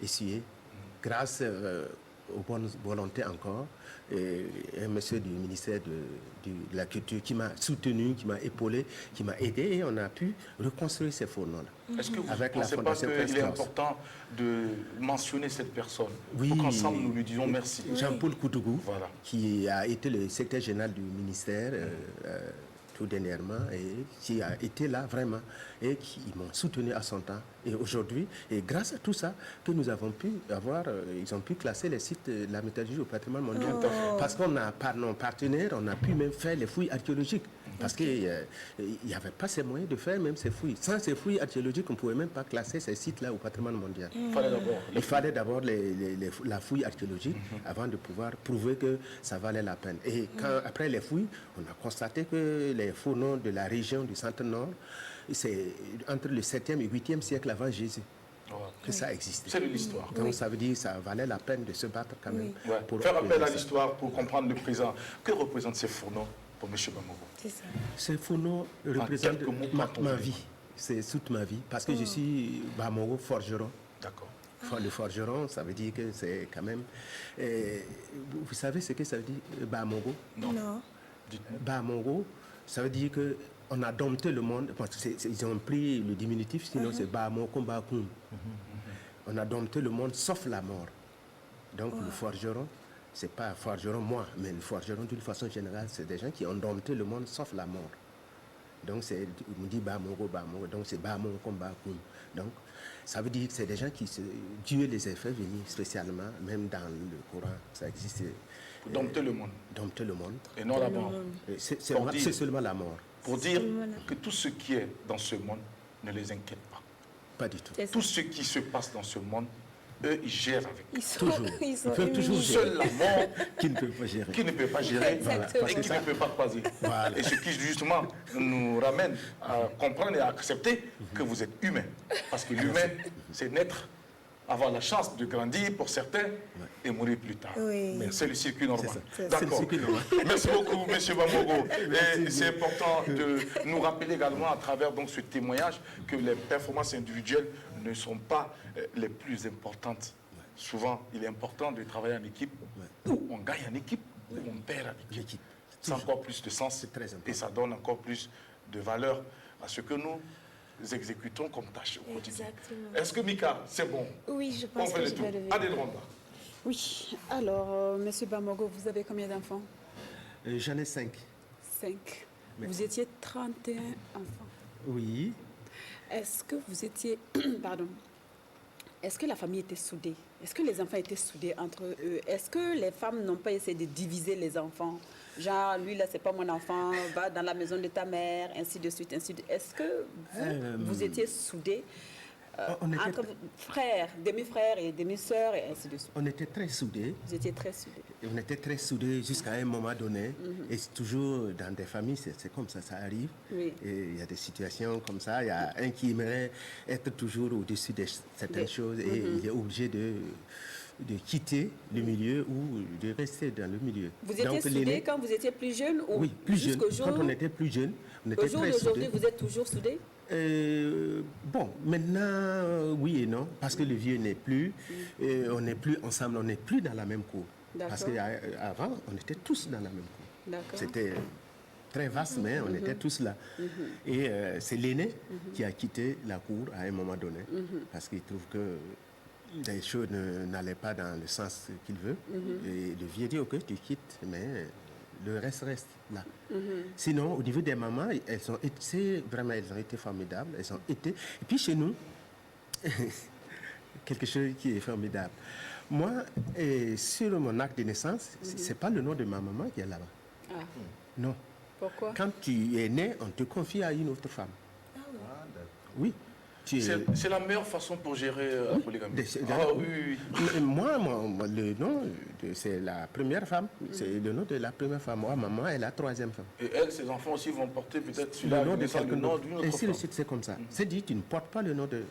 essuyées grâce aux bonnes volontés encore. Et un monsieur du ministère de la Culture qui m'a soutenu, qui m'a épaulé, qui m'a aidé et on a pu reconstruire ces fourneaux-là. Est-ce que vous ne pensez pas qu'il est important de mentionner cette personne pour qu'ensemble nous lui disions merci? Jean-Paul Koutougou, qui a été le secrétaire général du ministère tout dernièrement, et qui a été là vraiment, et qui m'ont soutenu à son temps. Et aujourd'hui, et grâce à tout ça, que nous avons pu avoir, ils ont pu classer les sites de la métallurgie au patrimoine mondial. Parce qu'on a, par nos partenaires, on a pu même faire les fouilles archéologiques. Parce qu'il n'y avait pas ces moyens de faire même ces fouilles. Sans ces fouilles archéologiques, on ne pouvait même pas classer ces sites-là au patrimoine mondial. Il fallait d'abord la fouille archéologique avant de pouvoir prouver que ça valait la peine. Et après les fouilles, on a constaté que les fourneaux de la région du Centre-Nord, c'est entre le 7e et 8e siècle avant Jésus que ça existait. C'est de l'histoire. Donc ça veut dire que ça valait la peine de se battre quand même. Pour faire appel à l'histoire, pour comprendre le présent. Que représentent ces fourneaux pour M. Bamogo? C'est ça. Ces fourneaux représentent quelques mots, ma vie. C'est toute ma vie. Parce que je suis Bamogo forgeron. D'accord. Le forgeron, ça veut dire que c'est quand même... vous savez ce que ça veut dire, Bamogo? Non. Bamogo, ça veut dire que on a dompté le monde. Ils ont pris le diminutif, sinon c'est Bamogo Bakoum. On a dompté le monde sauf la mort. Donc le forgeron, c'est pas forgeron moi, mais le forgeron d'une façon générale, c'est des gens qui ont dompté le monde sauf la mort. Donc on dit Bamogo, donc c'est Bamogo Bakoum. Donc ça veut dire que c'est des gens qui Dieu les a fait venir spécialement, même dans le Coran, ça existe. Dompter le monde. Dompter le monde. Et non la mort. C'est seulement la mort. Pour dire que tout ce qui est dans ce monde ne les inquiète pas. Pas du tout. Tout ce qui se passe dans ce monde, eux, ils gèrent avec. Ils peuvent toujours gérer. Seule la mort qui ne peut pas gérer. Qui ne peut pas gérer Exactement. et qui ne peut pas croiser. Voilà. Et ce qui justement nous ramène à comprendre et à accepter que vous êtes humain. Parce que l'humain, c'est naître, avoir la chance de grandir pour certains et mourir plus tard. Oui. Mais c'est le circuit normal. C'est le D'accord. circuit normal. Merci beaucoup, M. Bamogo. Et c'est important de nous rappeler également à travers donc, ce témoignage que les performances individuelles ne sont pas les plus importantes. Souvent, il est important de travailler en équipe où on gagne en équipe, où on perd en équipe. C'est encore plus de sens très important. et ça donne encore plus de valeur à ce que nous exécutons comme tâche au quotidien. Exactement. Est-ce que Mika, c'est bon? Oui, je On pense fait que le je tour. vais lever. Adédronda. Oui, alors, Monsieur Bamogo, vous avez combien d'enfants? J'en ai 5. 5. Vous étiez 31 enfants. Oui. Est-ce que vous étiez... Pardon. Est-ce que la famille était soudée? Est-ce que les enfants étaient soudés entre eux? Est-ce que les femmes n'ont pas essayé de diviser les enfants? Genre, lui, là, c'est pas mon enfant, va dans la maison de ta mère, ainsi de suite, ainsi de suite. Est-ce que vous étiez soudés entre frères, demi-frères et demi-sœurs, et ainsi de suite? On était très soudés. Vous étiez très soudés. Et on était très soudés jusqu'à un moment donné. Et c'est toujours dans des familles, c'est comme ça arrive. Oui. Et il y a des situations comme ça. Il y a un qui aimerait être toujours au-dessus de certaines choses et il est obligé de quitter le milieu ou de rester dans le milieu. Vous étiez soudés quand vous étiez plus jeune ou oui, plus jeune. Jour, quand on était plus jeune, on était au jour très d'aujourd'hui, soudés. vous êtes toujours soudés? Bon, maintenant, oui et non, parce que le vieux n'est plus, on n'est plus ensemble, on n'est plus dans la même cour. Parce qu'avant, on était tous dans la même cour. D'accord. C'était très vaste, mais on était tous là. Et c'est l'aîné qui a quitté la cour à un moment donné, parce qu'il trouve que les choses n'allaient pas dans le sens qu'il veut. Et le vieux dit, ok, tu quittes, mais le reste reste là. Sinon, au niveau des mamans, elles ont été formidables. Elles ont été. Et puis chez nous, quelque chose qui est formidable. Moi, sur mon acte de naissance, c'est pas le nom de ma maman qui est là-bas. Ah. Non. Pourquoi? Quand tu es né, on te confie à une autre femme. Oui. C'est la meilleure façon pour gérer la polygamie. Oui. Moi, le nom, c'est la première femme. C'est le nom de la première femme. Moi, maman est la troisième femme. Et elle, ses enfants aussi vont porter peut-être celui-là, le nom d'une autre ainsi femme. de suite, c'est comme ça. C'est dit, tu ne portes pas le nom de...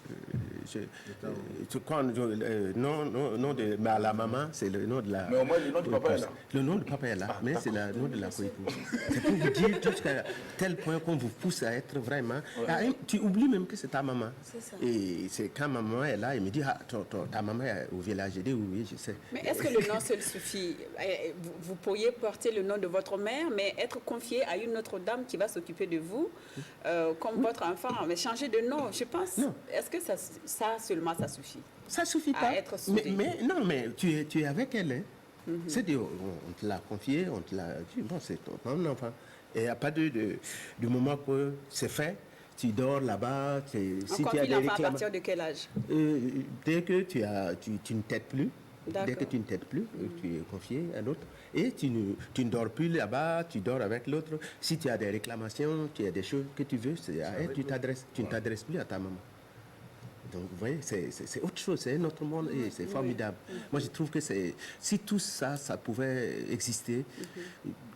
nom de la maman, c'est le nom de la... Mais au moins, le nom du papa est là. Le nom du papa est là, mais c'est le nom de la coépouse. C'est pour vous dire jusqu'à tel point qu'on vous pousse à être vraiment... Tu oublies même que c'est ta maman. C'est ça. Et c'est quand maman est là, il me dit, ta maman est au village. Je dis, oui, je sais. Mais est-ce que le nom seul suffit? Vous pourriez porter le nom de votre mère, mais être confié à une autre dame qui va s'occuper de vous, comme votre enfant, mais changer de nom, je pense. Non. Est-ce que ça seulement, ça suffit? Ça suffit À pas. être soudé. Mais non, mais tu es avec elle, hein. C'est dit, on te l'a confié, on te l'a dit, bon, c'est ton enfant. Et à partir du moment que c'est fait, tu dors là-bas. Si tu as des réclamations, à partir de quel âge? Dès que tu ne t'aides plus. Dès que tu ne t'aides plus, tu es confié à l'autre. Et tu ne dors plus là-bas, tu dors avec l'autre. Si tu as des réclamations, tu as des choses que tu veux, tu ne t'adresses plus à ta maman. Donc, vous voyez, c'est autre chose, c'est un autre monde et c'est formidable. Moi, je trouve que si tout ça, ça pouvait exister,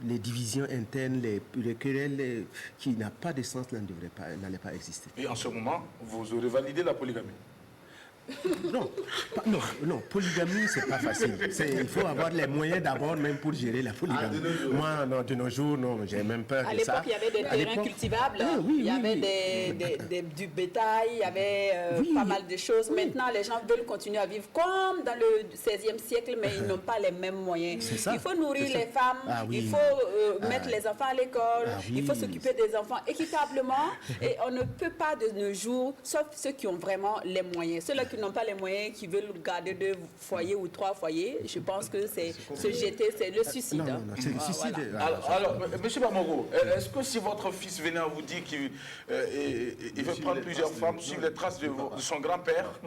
les divisions internes, les querelles qui n'ont pas de sens n'allaient pas exister. Et en ce moment, vous aurez validé la polygamie? Non, polygamie, c'est pas facile. Il faut avoir les moyens d'abord même pour gérer la polygamie. Moi, non, de nos jours, non, j'ai même peur de ça. À l'époque, il y avait des terrains cultivables, il y avait du bétail, il y avait pas mal de choses. Maintenant, les gens veulent continuer à vivre comme dans le XVIe siècle, mais ils n'ont pas les mêmes moyens. Il faut nourrir les femmes, il faut mettre les enfants à l'école, il faut s'occuper des enfants équitablement. Et on ne peut pas de nos jours, sauf ceux qui ont vraiment les moyens. Ceux-là qui n'ont pas les moyens, qui veulent garder 2 foyers ou 3 foyers, je pense que c'est se jeter, c'est le suicide. Non, c'est le suicide. Alors, M. Bamogo, est-ce que si votre fils venait à vous dire qu'il veut prendre plusieurs femmes, suivre les traces de son grand-père,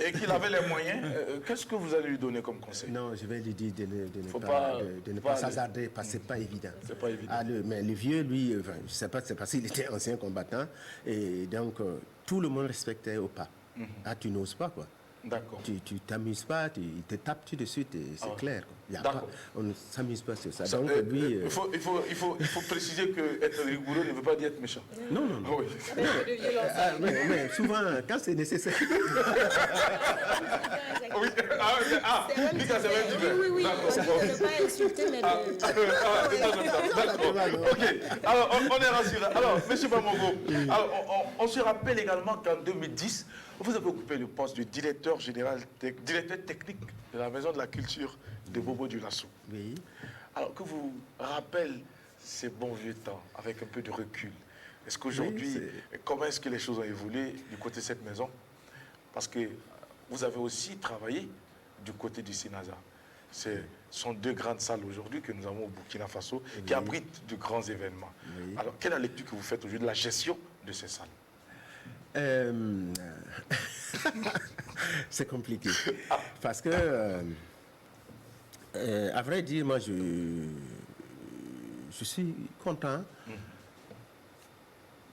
et qu'il avait les moyens, qu'est-ce que vous allez lui donner comme conseil? Non, je vais lui dire de ne pas s'hasarder, parce que ce n'est pas évident. C'est pas évident. Mais le vieux, lui, je ne sais pas, c'est parce qu'il était ancien combattant, et donc tout le monde respectait au pas. Tu n'oses pas, quoi. D'accord. Tu t'amuses pas, il te tape tout de suite, et c'est clair. On ne s'amuse pas sur ça. Donc, lui, il faut préciser qu'être rigoureux ne veut pas dire être méchant. Non. Oui. Mais souvent, quand c'est nécessaire. Oui, oui. On ne peut pas insulter, mais... D'accord. Ok. Alors, on est rassuré. Alors, M. Bamogo, on se rappelle également qu'en 2010, vous avez occupé le poste de directeur technique de la Maison de la Culture de Bobo-Dioulasso. Oui. Alors, que vous rappelle ces bons vieux temps, avec un peu de recul. Est-ce qu'aujourd'hui, comment est-ce que les choses ont évolué du côté de cette maison? Parce que vous avez aussi travaillé du côté du Sénasa. Ce sont 2 grandes salles aujourd'hui que nous avons au Burkina Faso qui abritent de grands événements. Oui. Alors, quelle est la lecture que vous faites aujourd'hui de la gestion de ces salles? C'est compliqué. Parce que, à vrai dire, moi, je suis content.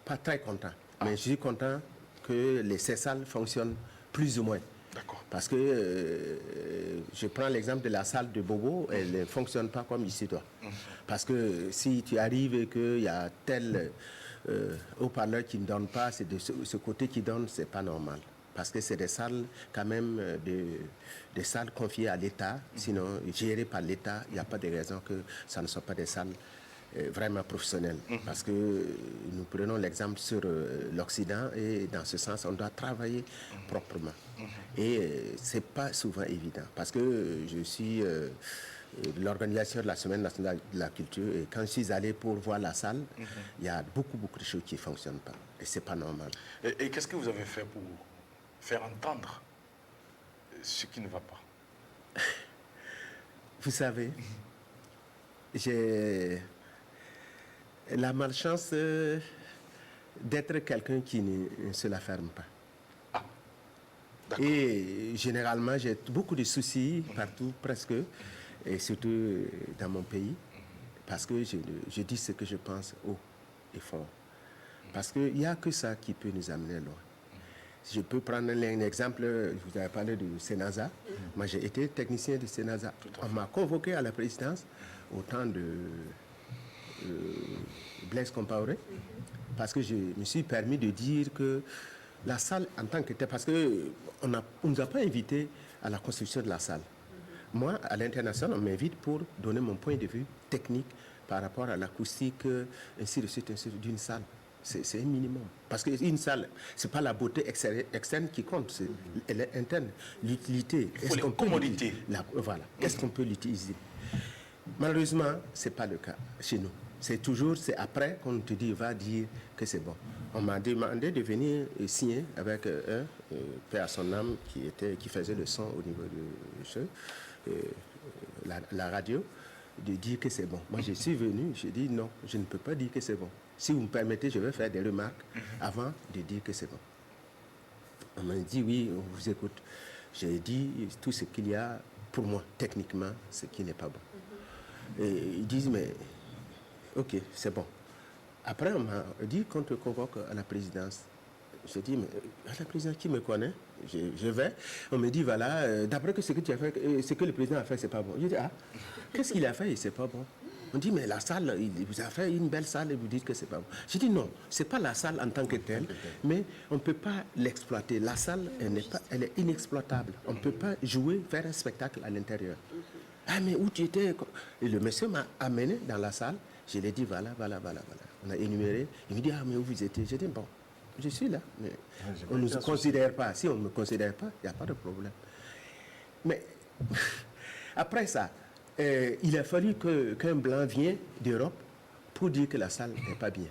Pas très content, mais je suis content que ces salles fonctionnent plus ou moins. D'accord. Parce que je prends l'exemple de la salle de Bobo, elle ne fonctionne pas comme ici, toi. Parce que si tu arrives et qu'il y a tel haut-parleur qui ne donne pas, c'est de ce côté qui donne, c'est pas normal. Parce que c'est des salles, quand même, des salles confiées à l'État, sinon gérées par l'État, il n'y a pas de raison que ça ne soit pas des salles vraiment professionnelles. Parce que nous prenons l'exemple sur l'Occident et dans ce sens, on doit travailler proprement. Et c'est pas souvent évident. Parce que je suis l'organisation de la Semaine nationale de la culture et quand je suis allé pour voir la salle, il y a beaucoup de choses qui ne fonctionnent pas. Et c'est pas normal. Et qu'est-ce que vous avez fait pour faire entendre ce qui ne va pas? Vous savez, j'ai la malchance d'être quelqu'un qui ne se la ferme pas. Ah, d'accord. Et généralement, j'ai beaucoup de soucis partout, presque, et surtout dans mon pays, parce que je dis ce que je pense haut et fort. Parce qu'il n'y a que ça qui peut nous amener loin. Je peux prendre un exemple, vous avez parlé du Sénasa. Moi, j'ai été technicien du Sénasa. On m'a convoqué à la présidence au temps de Blaise Compaoré, parce que je me suis permis de dire que la salle, en tant que telle, parce qu'on ne nous a pas invités à la construction de la salle. Moi, à l'international, on m'invite pour donner mon point de vue technique par rapport à l'acoustique, ainsi de suite, d'une salle. C'est un minimum. Parce qu'une salle, ce n'est pas la beauté externe qui compte, elle est interne. L'utilité. Il faut les commodités. Voilà. Est-ce qu'on peut l'utiliser? Malheureusement, ce n'est pas le cas chez nous. C'est après qu'on te dit, va dire que c'est bon. On m'a demandé de venir signer avec un père à son âme qui faisait le son au niveau du jeu. la radio de dire que c'est bon. Moi, je suis venu, j'ai dit non, je ne peux pas dire que c'est bon. Si vous me permettez, je vais faire des remarques avant de dire que c'est bon. On m'a dit oui, on vous écoute. J'ai dit tout ce qu'il y a pour moi, techniquement, ce qui n'est pas bon. Et ils disent, mais ok, c'est bon. Après, on m'a dit qu'on te convoque à la présidence. J'ai dit, mais à la présidence, qui me connaît? Je vais. On me dit, voilà, d'après ce que tu as fait, ce que le président a fait, c'est pas bon. Je dis, ah, qu'est-ce qu'il a fait et c'est pas bon? On dit, mais la salle, il vous a fait une belle salle et vous dites que c'est pas bon. J'ai dit, non, c'est pas la salle en tant que telle, mais on ne peut pas l'exploiter. La salle, elle est inexploitable. On ne peut pas jouer, faire un spectacle à l'intérieur. Ah, mais où tu étais? Et le monsieur m'a amené dans la salle. Je lui ai dit, voilà. On a énuméré. Il me dit, ah, mais où vous étiez? J'ai dit, bon, je suis là. Mais on ne nous considère pas. Si on ne me considère pas, il n'y a pas de problème. Mais après ça, il a fallu qu'un blanc vienne d'Europe pour dire que la salle n'est pas bien.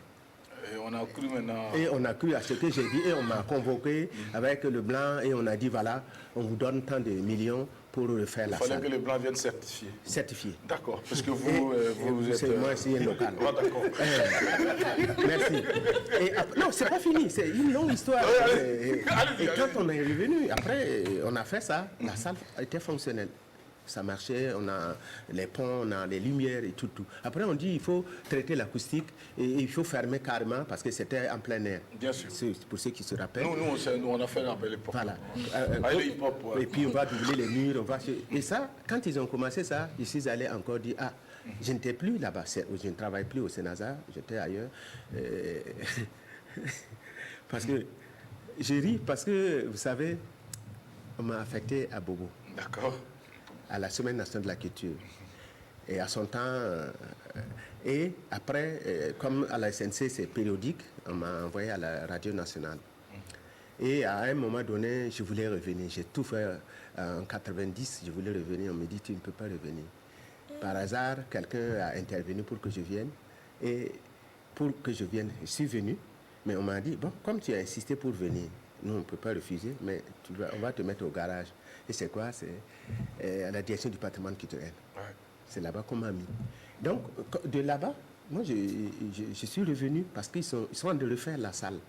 Et on a cru maintenant... Et on a cru à ce que j'ai dit et on m'a convoqué avec le blanc et on a dit, voilà, on vous donne tant de millions pour refaire la salle. Il fallait que le blanc vienne certifier. Certifié. D'accord, parce que vous êtes... C'est moi, c'est un local. Ah, d'accord. Merci. Non, c'est pas fini, c'est une longue histoire. Et quand on est revenu, après, on a fait ça, la salle était fonctionnelle. Ça marchait, on a les ponts, on a les lumières et tout. Après, on dit il faut traiter l'acoustique et il faut fermer carrément parce que c'était en plein air. Bien sûr. C'est pour ceux qui se rappellent. Nous on a fait la belle époque. Voilà. Le hip-hop, ouais. Et puis, on va doubler les murs. Et ça, quand ils ont commencé ça, je suis allé encore dire, ah, je n'étais plus là-bas. Je ne travaille plus au Sénazar, j'étais ailleurs. Parce que, je ris parce que, vous savez, on m'a affecté à Bobo. D'accord. À la Semaine nationale de la culture. Et à son temps, et après, comme à la SNC, c'est périodique, on m'a envoyé à la radio nationale. Et à un moment donné, je voulais revenir. J'ai tout fait en 90, je voulais revenir. On me dit, tu ne peux pas revenir. Par hasard, quelqu'un a intervenu pour que je vienne. Et pour que je vienne, je suis venu. Mais on m'a dit, bon, comme tu as insisté pour venir, nous, on ne peut pas refuser, mais on va te mettre au garage. Et c'est quoi? C'est à la direction du patrimoine culturel. Ouais. C'est là-bas qu'on m'a mis. Donc, de là-bas, moi, je suis revenu parce qu'ils sont en train de refaire la salle.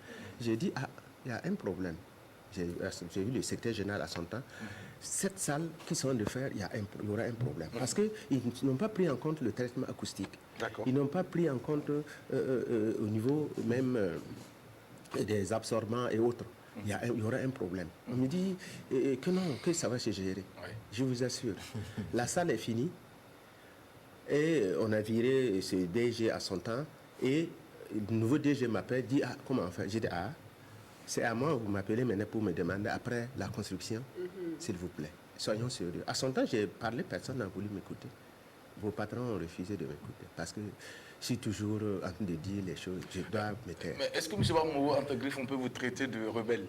J'ai dit, ah, il y a un problème. J'ai vu le secrétaire général à son temps. Cette salle qu'ils sont en train de faire, il y aura un problème. Parce qu'ils n'ont pas pris en compte le traitement acoustique. Ils n'ont pas pris en compte au niveau même des absorbants et autres. Il y aura un problème. On me dit que non, que ça va se gérer. Oui. Je vous assure. La salle est finie et on a viré ce DG à son temps et le nouveau DG m'appelle, dit, ah, comment on fait? J'ai dit, ah, c'est à moi, vous m'appelez maintenant pour me demander après la construction, s'il vous plaît. Soyons sérieux. À son temps, j'ai parlé, personne n'a voulu m'écouter. Vos patrons ont refusé de m'écouter parce que je suis toujours en train de dire les choses. Je dois me taire. Mais est-ce que M. Bamowo, entre griffes, on peut vous traiter de rebelle?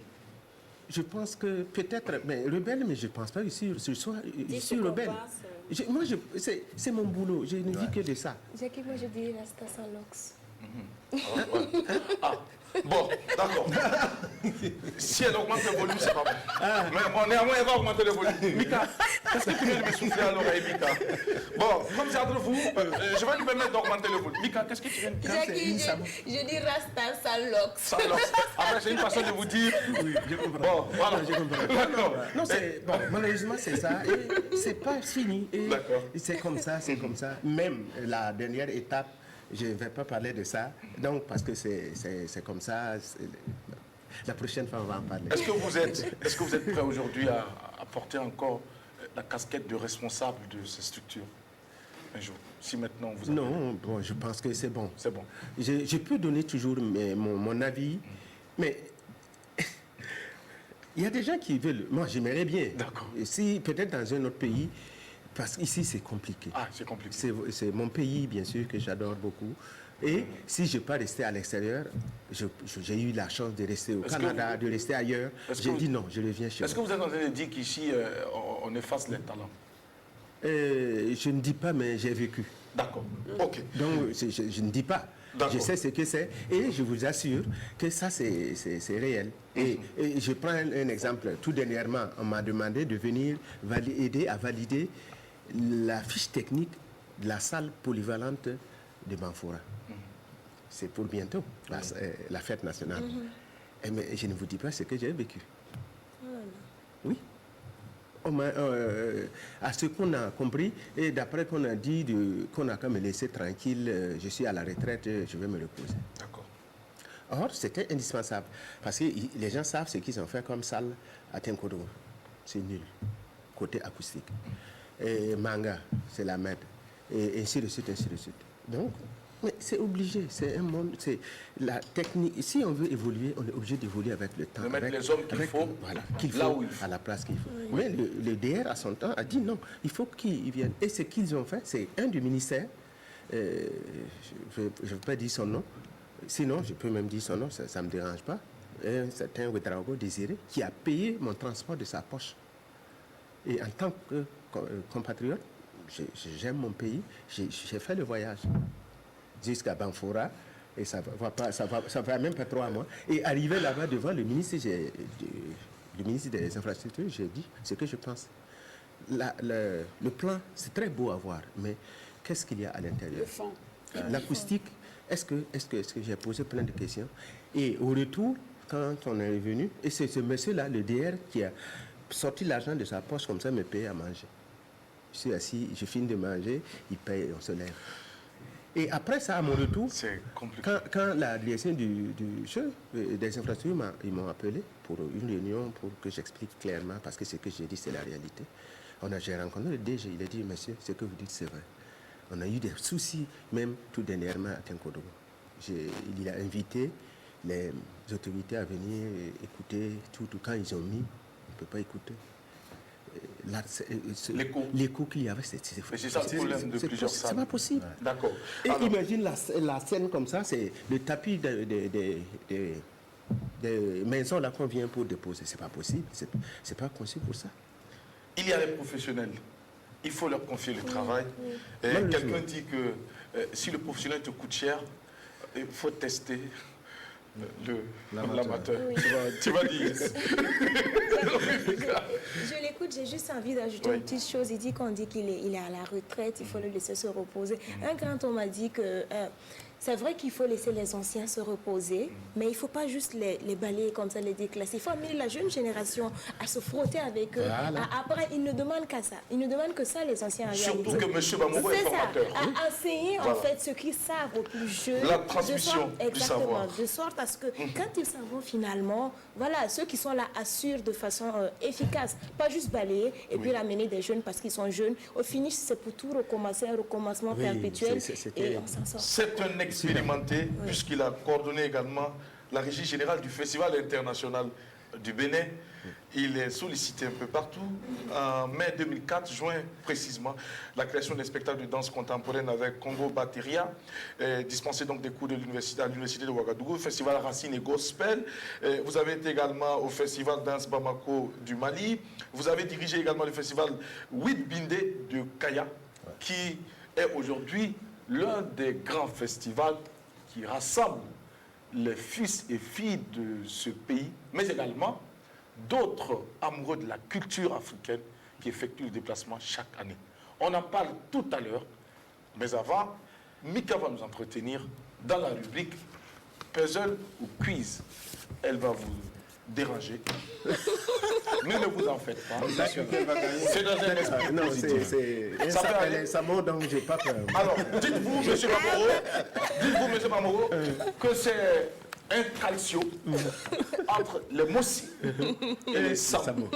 Je pense que peut-être, mais rebelle, mais je ne pense pas que je suis rebelle. Moi, c'est mon boulot. Je ne dis que de ça. Jackie, moi, je dis Rasta sans l'ox. Bon, d'accord. Si elle augmente le volume, c'est pas bon. Mais néanmoins, elle va augmenter le volume. Mika, qu'est-ce que tu viens de me souffler à l'oreille, Mika? Bon, comme c'est entre vous, je vais lui permettre d'augmenter le volume. Mika, qu'est-ce que tu viens de dire? Jackie, je dis Rasta sans l'ox. Sans l'ox. Après, c'est une façon de vous dire. Oui, je comprends. Bon, voilà. Je comprends. D'accord. Non, bon, malheureusement, c'est ça. Et c'est pas fini. D'accord. C'est comme ça, c'est comme ça. Même la dernière étape, je ne vais pas parler de ça, donc parce que c'est comme ça. La prochaine fois, on va en parler. Est-ce que vous êtes prêt aujourd'hui à porter encore la casquette de responsable de ces structures un jour? Si maintenant vous avez... Non, bon, je pense que c'est bon. C'est bon. Je peux donner toujours mon avis, mais il y a des gens qui veulent. Moi, j'aimerais bien. D'accord. Si peut-être dans un autre pays. Parce qu'ici, c'est compliqué. Ah, c'est compliqué. C'est mon pays, bien sûr, que j'adore beaucoup. Et si je ne peux pas rester à l'extérieur, j'ai eu la chance de rester au Canada, de rester ailleurs. J'ai dit non, je reviens chez moi. Est-ce que vous êtes en train de dire qu'ici, on efface les talents? Je ne dis pas, mais j'ai vécu. D'accord. OK. Donc, je ne dis pas. Je sais ce que c'est. Et je vous assure que ça, c'est réel. Et je prends un exemple. Tout dernièrement, on m'a demandé de venir aider à valider la fiche technique de la salle polyvalente de Banfora. C'est pour bientôt, la fête nationale. Mais je ne vous dis pas ce que j'ai vécu. Oui. À ce qu'on a compris, et d'après qu'on a dit, qu'on a comme laissé tranquille, je suis à la retraite, je vais me reposer. D'accord. Or, c'était indispensable. Parce que les gens savent ce qu'ils ont fait comme salle à Tenkodo. C'est nul. Côté acoustique. Et manga, c'est la merde. Et ainsi de suite, ainsi de suite. Donc, mais c'est obligé. C'est un monde. C'est la technique. Si on veut évoluer, on est obligé d'évoluer avec le temps. De mettre les hommes qu'il faut, voilà, là où il faut. à la place qu'il faut. Mais le DR, à son temps, a dit non, il faut qu'ils viennent. Et ce qu'ils ont fait, c'est un du ministère, je ne veux pas dire son nom, sinon je peux même dire son nom, ça ne me dérange pas, un certain Ouedraogo Désiré, qui a payé mon transport de sa poche. Et en tant que compatriote, j'aime mon pays, j'ai fait le voyage jusqu'à Banfora, et ça va même pas 3 mois. Et arrivé là-bas devant le ministre, le ministre des Infrastructures, j'ai dit ce que je pense. Le plan, c'est très beau à voir, mais qu'est-ce qu'il y a à l'intérieur? Le fond. L'acoustique, est-ce que j'ai posé plein de questions? Et au retour, quand on est revenu, et c'est ce monsieur-là, le DR, qui a sorti l'argent de sa poche, comme ça, me paye à manger. Je suis assis, je finis de manger, il paye et on se lève. Et après ça, à mon retour, C'est compliqué. quand la direction des infrastructures, ils m'ont appelé pour une réunion pour que j'explique clairement, parce que ce que j'ai dit, c'est la réalité. J'ai rencontré le DG, il a dit, monsieur, ce que vous dites, c'est vrai. On a eu des soucis, même tout dernièrement à Tenkodogo. Il a invité les autorités à venir écouter tout quand ils ont mis, on ne peut pas écouter. L'écho qu'il y avait, c'est ça le problème de plusieurs salles. C'est pas possible. D'accord. Et imagine la scène comme ça, c'est le tapis des maisons là qu'on vient pour déposer. C'est pas possible. C'est pas conçu pour ça. Il y a les professionnels. Il faut leur confier le travail. Quelqu'un dit que si le professionnel te coûte cher, il faut tester l'amateur. Oui. Tu vas dire. Je l'écoute, j'ai juste envie d'ajouter une petite chose. Il dit qu'on dit qu'il est à la retraite, il faut le laisser se reposer. Un grand homme m'a dit que c'est vrai qu'il faut laisser les anciens se reposer, mais il ne faut pas juste les balayer comme ça, les déclasser. Il faut amener la jeune génération à se frotter avec eux. Voilà. Après, ils ne demandent qu'à ça. Ils ne demandent que ça, les anciens. Surtout que M. Bamouro est formateur. À enseigner en fait ce qu'ils savent aux plus jeunes. La transmission du savoir. De sorte à ce que quand ils s'en vont finalement, voilà, ceux qui sont là assurent de façon efficace. Pas juste balayer et puis ramener des jeunes parce qu'ils sont jeunes. Au finish, c'est pour tout recommencer, un recommencement perpétuel. Et on s'en sort. C'est un expérimenté, puisqu'il a coordonné également la régie générale du Festival international du Bénin. Il est sollicité un peu partout. En mai 2004, juin précisément, la création d'un spectacle de danse contemporaine avec Congo Bateria, dispensé donc des cours à l'université de Ouagadougou, Festival Racine et Gospel. Vous avez été également au Festival Danse Bamako du Mali. Vous avez dirigé également le Festival Huit Bindé de Kaya, qui est aujourd'hui l'un des grands festivals qui rassemble les fils et filles de ce pays, mais également d'autres amoureux de la culture africaine qui effectuent le déplacement chaque année. On en parle tout à l'heure, mais avant, Mika va nous entretenir dans la rubrique Puzzle ou Quiz. Elle va vous déranger. Mais ne vous en faites pas. C'est dans un esprit Non, positif. Ça peut aller. ça monte, donc j'ai pas peur. Alors, dites-vous, M. Bamoro, que c'est un calcio entre les Mossi et les Samo.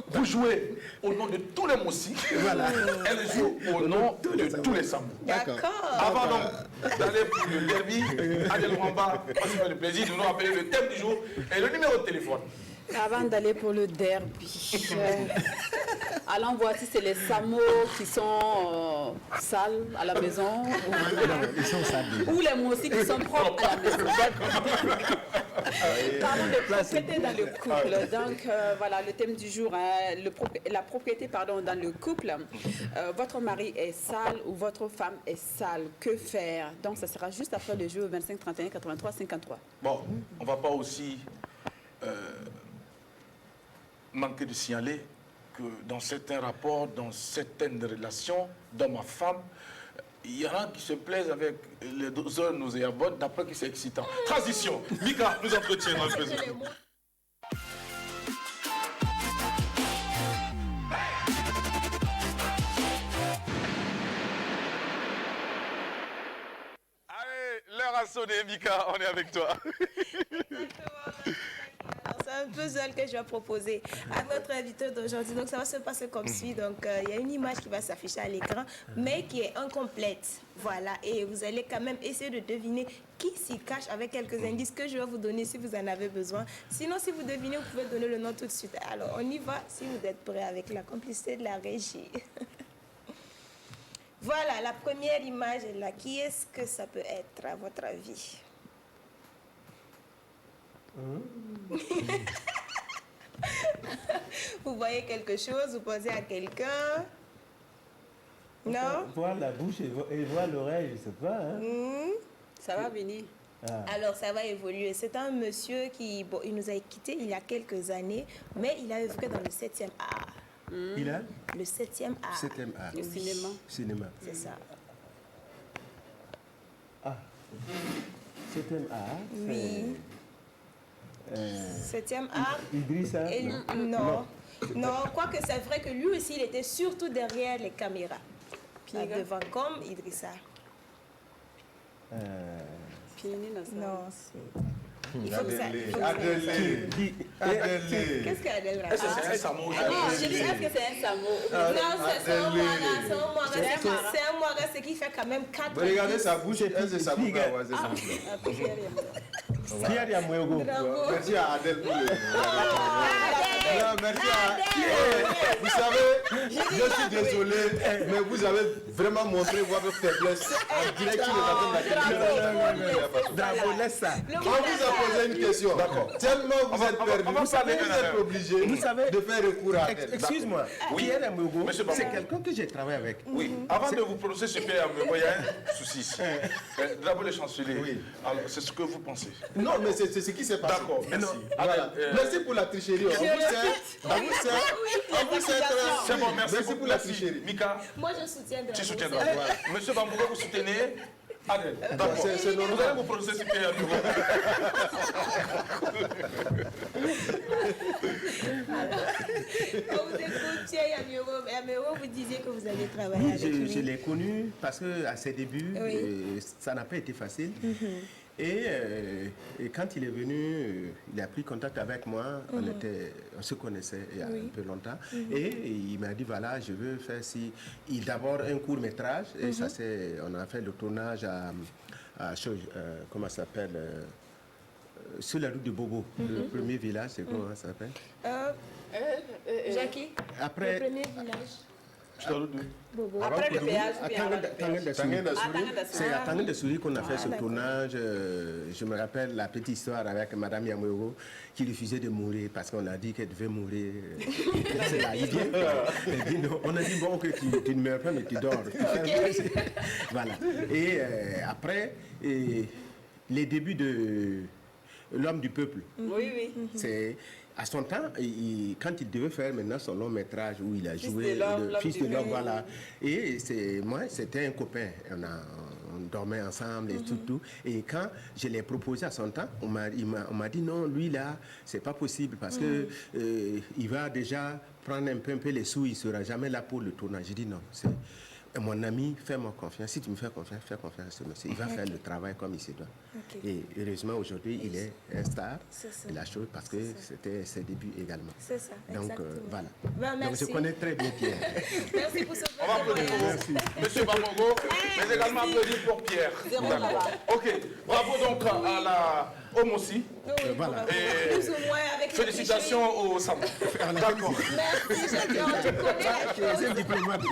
Vous jouez au nom de tous les Mossi, elle joue au nom de tous les Samo. D'accord. Avant donc d'aller pour le derby, Adel Ramba, on se fait le plaisir de nous rappeler le thème du jour et le numéro de téléphone. Avant d'aller pour le derby, allons voir si c'est les Samo qui sont sales à la maison Ils sont sables. ou les Mossi qui sont propres à la maison. Parlons de propriété dans le couple. Donc voilà, le thème du jour, hein, la propriété pardon, dans le couple. Votre mari est sale ou votre femme est sale. Que faire? Donc ça sera juste après le jeu 25 31 83 53. Bon, on ne va pas aussi manquer de signaler que dans certains rapports, dans certaines relations, dans ma femme, il y en a qui se plaisent avec les doseurs nauséabondes, d'après qui c'est excitant. Transition. Mika nous entretient un peu. Allez, l'heure a sonné, Mika, on est avec toi. C'est un puzzle que je vais proposer à notre invité d'aujourd'hui. Donc, ça va se passer comme suit. Donc, il y a une image qui va s'afficher à l'écran, mais qui est incomplète. Voilà. Et vous allez quand même essayer de deviner qui s'y cache avec quelques indices que je vais vous donner si vous en avez besoin. Sinon, si vous devinez, vous pouvez donner le nom tout de suite. Alors, on y va si vous êtes prêts avec la complicité de la régie. Voilà, la première image est là. Qui est-ce que ça peut être, à votre avis? Vous voyez quelque chose, vous pensez à quelqu'un? Non? Voir la bouche et voir l'oreille, je ne sais pas. Hein? Ça va venir. Alors, ça va évoluer. C'est un monsieur qui, bon, il nous a quittés il y a quelques années, mais il a œuvré dans le 7e art. Il a Le 7e art. 7e art. Le cinéma. Cinéma. C'est ça. Ah. 7e art. Oui. 7e art. Idrissa. Et non. Non, quoique c'est vrai que lui aussi, il était surtout derrière les caméras. Pas devant comme Idrissa. Non, c'est... Il faut que ça... Adèle. Qu'est-ce qu'Adèle Est-ce que c'est un raconte? Samo? Je dis que c'est un Samo. Non, c'est un moira. C'est un moira, ce qui fait quand même 4 ans. Regardez sa bouche, c'est sa bouche. Qui a dit à Mouego? Bravo. Merci à Adèle pour le... Non, merci à... Vous savez, je suis désolé, mais vous avez vraiment montré votre faiblesse en direct sur les antennes de la télévision. Bravo, laisse ça. On vous a posé une question. D'accord. Tellement vous êtes perdu, vous êtes obligé de faire recours à Adèle. Excuse-moi, Pierre Amouego, Monsieur Bambo. c'est quelqu'un que j'ai travaillé avec. Oui, avant de vous prononcer sur Pierre Amouego, il y a un souci ici. D'abord, le chancelier. Oui. Alors, c'est ce que vous pensez. Non, mais c'est ce qui s'est passé. D'accord, merci. Voilà. Merci pour la tricherie. On vous sait très... C'est bon, merci pour la tricherie. Mika, Moi, je soutiens de la tu soutiendras. Monsieur Bambouga, vous soutenez Adèle. D'accord. C'est normal. Vous allez vous prononcer sur Pierre Amouego. On vous écoute, Pierre Yamiro, vous disiez que vous aviez travaillé Oui, avec lui. je l'ai connu parce qu'à ses débuts, Oui. ça n'a pas été facile. Et quand il est venu, il a pris contact avec moi. On se connaissait il y a un peu longtemps. Et il m'a dit, voilà, je veux faire d'abord un court-métrage. Et ça, on a fait le tournage à comment ça s'appelle sur la route de Bobo, le premier village, c'est comment ça s'appelle Jackie, Après, le premier village. Bobo. Après le péage, à puis avant le péage. C'est à Tanguy de Souris qu'on a fait ce tournage. Je me rappelle la petite histoire avec Madame Yamouego qui refusait de mourir parce qu'on a dit qu'elle devait mourir. C'est là, il vient. Elle dit non. On a dit bon, que tu ne meurs pas, mais tu dors. Voilà. Et après, les débuts de L'homme du peuple. Oui, oui. C'est à son temps, quand il devait faire maintenant son long métrage où il a joué le Fils de l'homme, voilà. Et moi, c'était un copain. On dormait ensemble et tout. Et quand je l'ai proposé à son temps, on m'a dit non, lui là, c'est pas possible parce que il va déjà prendre un peu les sous, il sera jamais là pour le tournage. J'ai dit non, c'est mon ami, fais-moi confiance. Si tu me fais confiance à ce monsieur. Il va faire le travail comme il se doit. Et heureusement, aujourd'hui, il est un star de la chose parce que c'était ses débuts également. C'est ça, donc, voilà. Ben, donc, je connais très bien Pierre. Merci pour ce On va applaudir pour Monsieur Bambougo, mais également applaudir pour Pierre. D'accord. Ok, bravo donc à la Homme aussi. Voilà. Et plus ou moins avec félicitations au Sam. D'accord. Merci, Jackie. Tu connais la chose.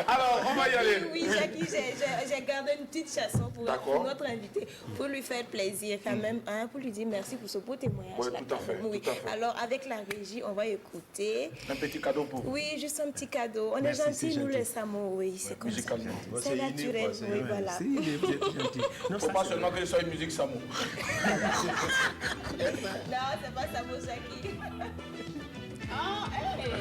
Alors, on va y aller. Oui, Jackie, j'ai gardé une petite chanson pour notre invité, pour lui faire plaisir quand même, hein, pour lui dire merci pour ce beau témoignage. Oui, tout à fait. Oui. Tout à fait. Alors, avec la régie, on va écouter. Un petit cadeau pour vous. Oui, juste un petit cadeau. On est gentils, nous, les Samo, oui, c'est comme ça. Musicalement. C'est naturel, oui, voilà. Si, il est gentil. Il ne faut pas seulement que ce soit une musique Samo. Non, c'est pas Samo, Jackie. Ah, hey.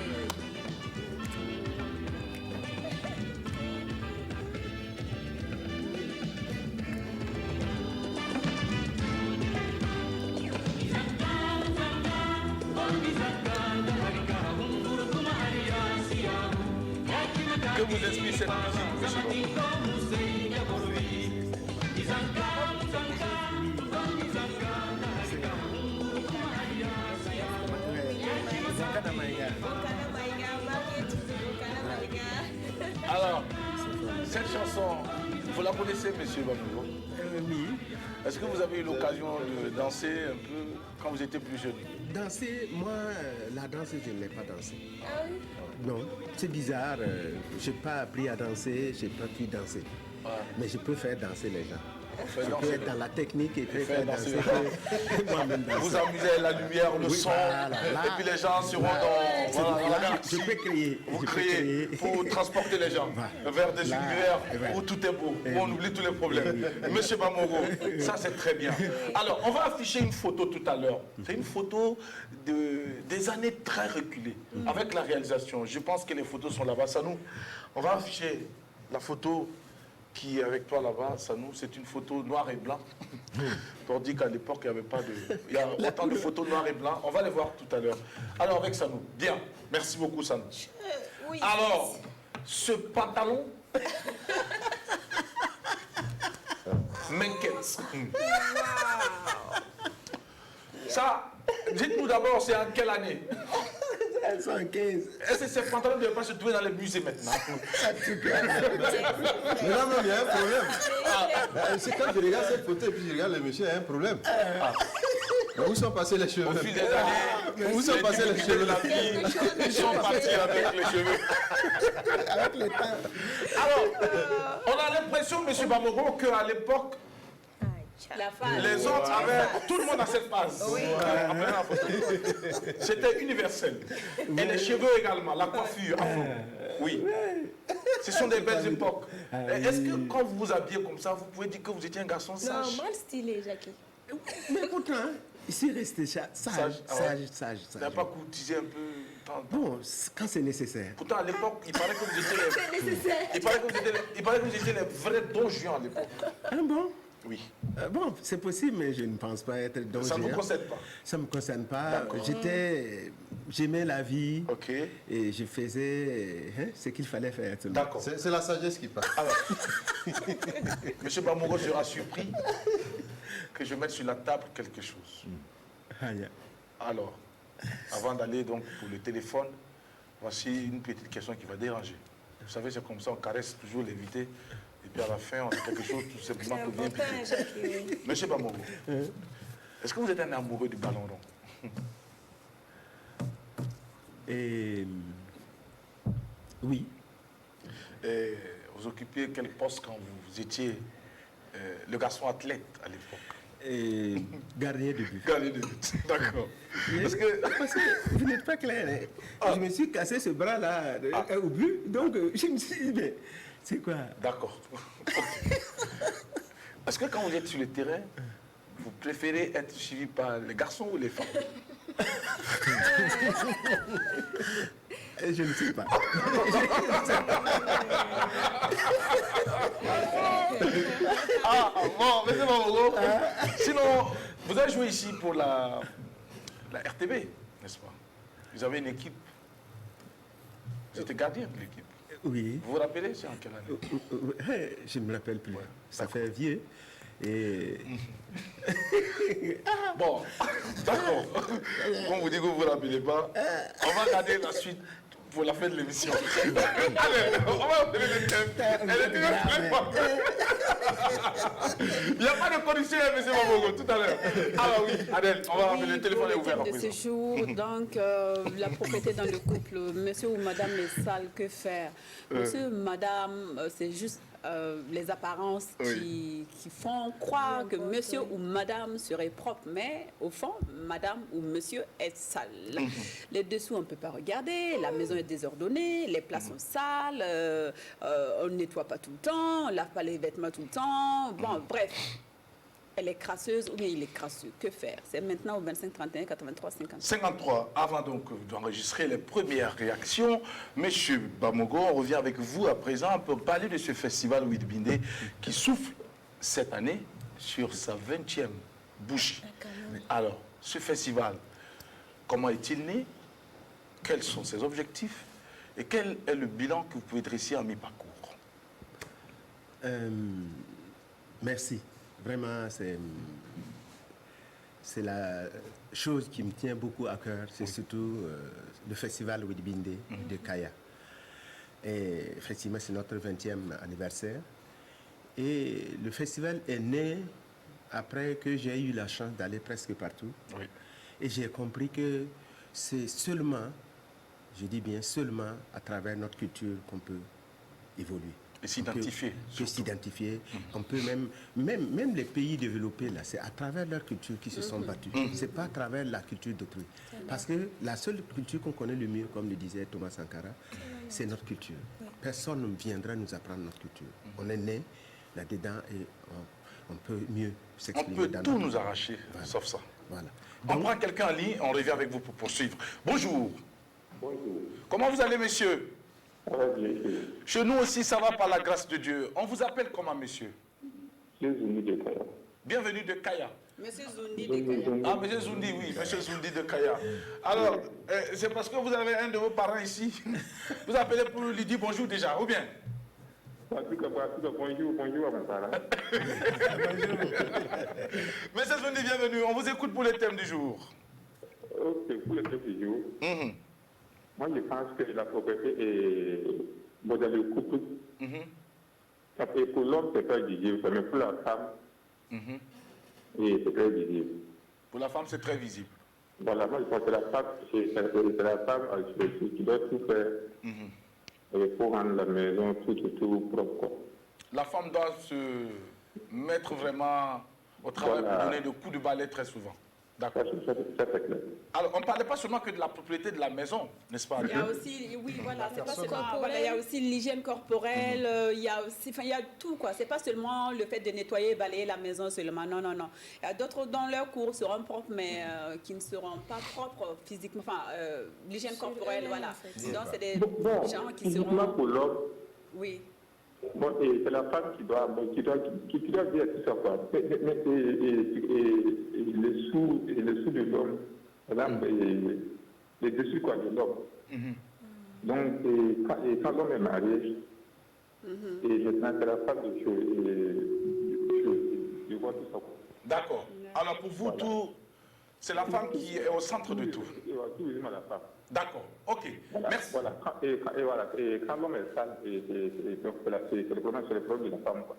Que vous inspire cette musique, monsieur Bamou? Alors, cette chanson, vous la connaissez, monsieur Bamou? Oui. Est-ce que vous avez eu l'occasion de danser un peu quand vous étiez plus jeune? Danser, moi, la danse, je n'ai pas dansé. Ah oui? Non, c'est bizarre. Je n'ai pas appris à danser, je n'ai pas pu danser. Mais je peux faire danser les gens. Faire Je danser peux être les- dans la technique et faire faire danser danser les que moi-même danser. Vous amusez à la lumière, le Oui, son, voilà, là. et puis les gens seront Là, dans, voilà, dans la là, galaxie. je peux créer. Vous je peux créez pour transporter les gens Voilà. vers des Là, univers ouais. où tout est beau, où Eh on oui. oublie tous les problèmes. Monsieur Bamoro, ça c'est très bien. Alors, on va afficher une photo tout à l'heure. C'est une photo des années très reculées, avec la réalisation. Je pense que les photos sont là-bas. Ça nous, on va afficher la photo qui est avec toi là-bas, ça nous, c'est une photo noir et blanc. Pour dire qu'à l'époque, il n'y avait pas de... Il y a autant de photos noir et blanc. On va les voir tout à l'heure. Alors, avec Sanou. Bien. Merci beaucoup, Sanou. Oui. Alors, ce pantalon m'inquiète. Ça, dites-nous d'abord, c'est en quelle année? 115. Est-ce que ces pantalons ne devaient pas se trouver dans les musées maintenant? Mais là, même, il y a un problème. C'est quand je regarde cette photo et puis je regarde le monsieur, il y a un problème. Mais où sont passés les cheveux? Au fil des années, Où sont passés les cheveux? ils sont partis avec les cheveux. Avec le temps. Alors, on a l'impression, M. Bamoro, qu'à l'époque, La femme. les autres avaient... Tout le monde a cette phase. C'était universel. Et les cheveux également, la coiffure, afro. Oui. Ce sont des belles époques. Est-ce que quand vous vous habillez comme ça, vous pouvez dire que vous étiez un garçon Non, sage? mal stylé, Jackie. Mais pourtant, il s'est resté sage, Sage, ah ouais. sage. Vous n'avez pas courtisé un peu tant. Bon, quand c'est nécessaire. Pourtant, à l'époque, il paraît que vous étiez les... Il paraît que vous étiez les vrais Don Juan à l'époque. Ah bon? Oui. Bon, c'est possible, mais je ne pense pas être donc Ça ne vous géant. concerne pas. Ça ne me concerne pas. D'accord. J'aimais la vie Ok. et je faisais ce qu'il fallait faire. seulement. D'accord. C'est la sagesse qui parle. Alors, M. Bamoro sera surpris que je mette sur la table quelque chose. Ah, yeah. Alors, avant d'aller donc pour le téléphone, voici une petite question qui va déranger. Vous savez, c'est comme ça, on caresse toujours l'invité. Et puis à la fin, on a quelque chose tout C'est simplement que bien important, piqué. Jackie. Oui. Monsieur Bamoro, est-ce que vous êtes un amoureux du ballon rond? Et oui, Et vous occupiez quel poste quand vous étiez le garçon athlète à l'époque? et gardien de but. Gardien de but. D'accord. Mais- Parce que... parce que vous n'êtes pas clair. Hein. Je me suis cassé ce bras-là au but, donc je me suis dit, mais c'est quoi? D'accord. Est-ce que quand vous êtes sur le terrain, vous préférez être suivi par les garçons ou les femmes? Je ne sais pas. Ah, bon, mais c'est pas bon. Sinon, vous avez joué ici pour la RTB, n'est-ce pas? Vous avez une équipe. Vous étiez gardien de l'équipe. Oui. Vous vous rappelez, c'est en quelle année? Je ne me rappelle plus. Ça fait vieux. Et Bon, d'accord. Comme vous dites que vous ne vous rappelez pas, on va garder la suite pour la fin de l'émission. Allez, on va appeler le thème. Elle est très forte. Il n'y a pas de condition, M. Mamogo, tout à l'heure. Ah bah oui, Adèle, on va rappeler le téléphone est pour ouvert le à thème de présent. ce jour, donc, la propriété dans le couple, monsieur ou madame les sales, que faire? Monsieur, madame, c'est juste les apparences qui font croire que monsieur ou madame serait propre, mais au fond, madame ou monsieur est sale. Les dessous, on ne peut pas regarder, la maison est désordonnée, les plats sont sales, on ne nettoie pas tout le temps, on ne lave pas les vêtements tout le temps, bon, bref. Elle est crasseuse ou bien il est crasseux. Que faire? C'est maintenant au 25 31 83 50. 53, avant donc d'enregistrer les premières réactions, Monsieur Bamogo, on revient avec vous à présent pour parler de ce festival Ouid-Bindé qui souffle cette année sur sa 20e bougie. Alors, ce festival, comment est-il né? Quels sont ses objectifs? Et quel est le bilan que vous pouvez dresser à mi-parcours? Merci. Vraiment, c'est la chose qui me tient beaucoup à cœur. C'est surtout le festival Ouid-Bindé de Kaya. Et effectivement, c'est notre 20e anniversaire. Et le festival est né après que j'ai eu la chance d'aller presque partout. Oui. Et j'ai compris que c'est seulement, je dis bien seulement, à travers notre culture qu'on peut évoluer. Et s'identifier. On peut s'identifier. On peut même les pays développés, là, c'est à travers leur culture qu'ils se sont battus. C'est pas à travers la culture d'autrui. Parce que la seule culture qu'on connaît le mieux, comme le disait Thomas Sankara, c'est notre culture. Personne ne viendra nous apprendre notre culture. On est né là-dedans et on peut mieux On s'exprimer. peut dans tout notre nous culture. arracher, Voilà. sauf ça. Voilà. On Donc, prend quelqu'un en ligne, on revient avec vous pour poursuivre. Bonjour. Bonjour. Comment vous allez, monsieur? Ça va bien, Chez nous aussi, ça va par la grâce de Dieu. On vous appelle comment, monsieur? je suis venu de Kaya. Bienvenue de Kaya. Monsieur Zundi de Kaya. Ah, monsieur Zundi, oui, monsieur Zundi de Kaya. Alors, c'est parce que vous avez un de vos parents ici. Vous appelez pour lui dire bonjour déjà, ou bien? Bonjour à mes parents. Monsieur Zundi, bienvenue. On vous écoute pour le thème du jour. Ok, pour le thème du jour, Mhm. moi je pense que la propriété est bon, dans le couple. Et pour l'homme, c'est très visible, mais pour la femme, c'est très visible. Pour la femme, c'est très visible. Voilà, moi je pense que la femme, c'est la femme qui doit tout faire pour rendre la maison tout propre, quoi. La femme doit se mettre vraiment au travail Voilà. pour donner le coup de balai très souvent. D'accord. Ça, c'est clair. Alors, on ne parlait pas seulement que de la propriété de la maison, n'est-ce pas? Il y a aussi, oui, voilà, c'est pas seulement, corporelle. voilà, il y a aussi l'hygiène corporelle, il y a aussi, enfin, il y a tout, quoi. C'est pas seulement le fait de nettoyer, balayer la maison seulement, non, non, non. Il y a d'autres dans leur cours seront propres, mais qui ne seront pas propres physiquement, enfin, l'hygiène corporelle, voilà. en fait. Donc, c'est des Bon, gens qui physiquement seront, pour l'homme, oui. bon, et c'est la femme qui doit dire tout ça, quoi. Et les sous de l'homme, par exemple, les dessus, quoi, de l'homme. Donc, quand l'homme est marié, et maintenant c'est la femme de voir tout ça, quoi. D'accord. Alors, pour vous, tout, c'est la femme qui est au centre de tout. Et voilà, tout résume à la femme. D'accord. OK. Voilà, Merci. voilà. Et voilà. Et quand l'homme est sale, c'est le problème de la femme, quoi.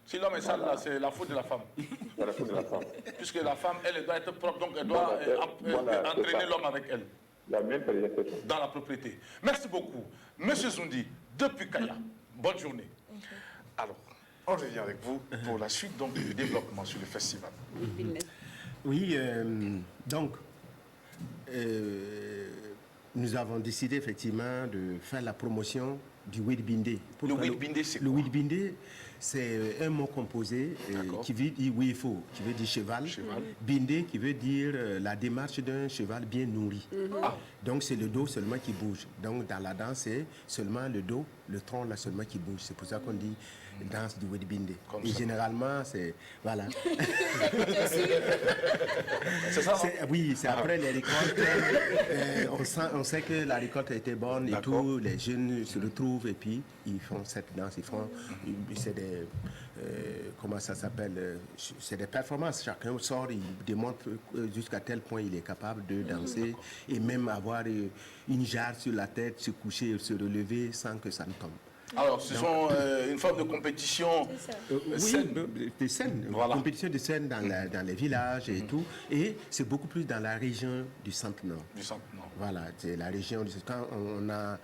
Si l'homme est sale, là, c'est la faute de la femme. C'est la faute de la femme. Puisque la femme, elle doit être propre, donc elle doit Voilà, c'est entraîner ça. l'homme avec elle La même période, c'est ça. dans la propriété. Merci beaucoup. Monsieur Zundi, depuis Kaya, bonne journée. Alors, on revient avec vous pour la suite donc, du développement sur le festival. oui, donc, nous avons décidé effectivement de faire la promotion du Ouid-Bindé. Le Ouid-Bindé, c'est Le quoi? Ouid-Bindé, c'est un mot composé D'accord. qui veut dire Ouifo, qui veut dire cheval. Bindé, qui veut dire la démarche d'un cheval bien nourri. Donc, c'est le dos seulement qui bouge. Donc, dans la danse, c'est seulement le dos, le tronc là seulement qui bouge. C'est pour ça qu'on dit danse du Ouid-Bindé. Comme Et ça. généralement, c'est... Voilà. C'est ça, non? Oui, c'est après les récoltes. On sait que la récolte a été bonne et D'accord. tout. Les jeunes se retrouvent et puis ils font cette danse. Ils font, c'est des, comment ça s'appelle? C'est des performances. Chacun sort, il démontre jusqu'à tel point il est capable de danser et même avoir une jarre sur la tête, se coucher, se relever sans que ça ne tombe. Alors, ce sont une forme de compétition saine. Des scènes, Voilà. compétition de scènes dans les villages et tout. Et c'est beaucoup plus dans la région du centre-nord. du centre, non. Voilà, c'est la région du quand on a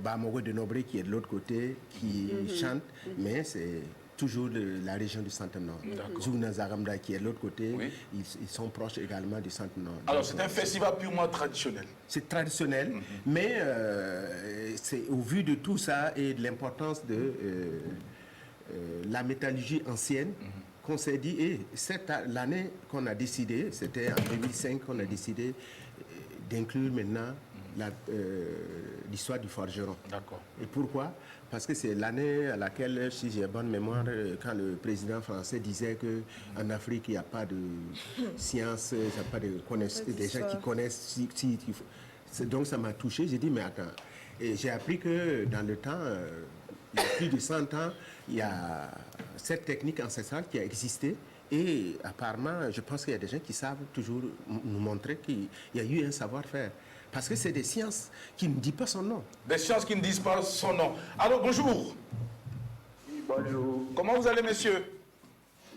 Bamogo de Nobré qui est de l'autre côté, qui chante, mais c'est toujours la région du centre-nord. Zouna Zaramda qui est de l'autre côté, Oui. ils sont proches également du centre-nord. Alors, Donc, c'est un festival purement traditionnel. c'est traditionnel, mais c'est au vu de tout ça et de l'importance de la métallurgie ancienne, qu'on s'est dit, et l'année qu'on a décidé, c'était en 2005 qu'on a décidé d'inclure maintenant l'histoire du forgeron. D'accord. Et pourquoi? Parce que c'est l'année à laquelle, si j'ai bonne mémoire, quand le président français disait qu'en Afrique, il n'y a pas de science, il n'y a pas de des gens qui connaissent. Donc ça m'a touché, j'ai dit, mais attends. Et j'ai appris que dans le temps, il y a plus de 100 ans, il y a cette technique ancestrale qui a existé. Et apparemment, je pense qu'il y a des gens qui savent toujours nous montrer qu'il y a eu un savoir-faire. Parce que c'est des sciences qui ne disent pas son nom. Des sciences qui ne disent pas son nom. Alors, bonjour. Oui, bonjour. Comment vous allez, messieurs?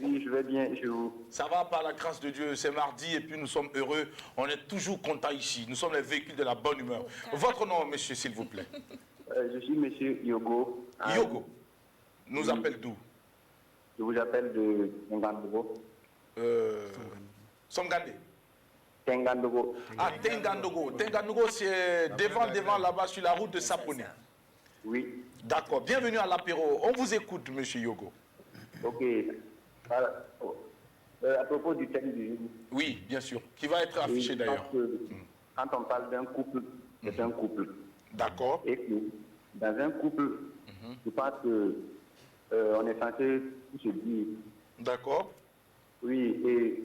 Oui, je vais bien, je vous. Ça va, par la grâce de Dieu. C'est mardi et puis nous sommes heureux. On est toujours contents ici. Nous sommes les véhicules de la bonne humeur. Votre nom, monsieur, s'il vous plaît? Je suis monsieur Yogo. Yogo. Nous appelle d'où? Je vous appelle de Tengandogo. Somgandé. Tengandogo. Ah, Tengandogo. Tengandogo, c'est devant là-bas sur la route de Saponi. Oui. D'accord. Bienvenue à l'apéro. On vous écoute, monsieur Yogo. Ok. Voilà. À propos du thème du jour. Oui, bien sûr. Qui va être affiché d'ailleurs. Quand on parle d'un couple, c'est un couple. D'accord. Et que dans un couple, je pense que on est censé se dire. D'accord. Oui, et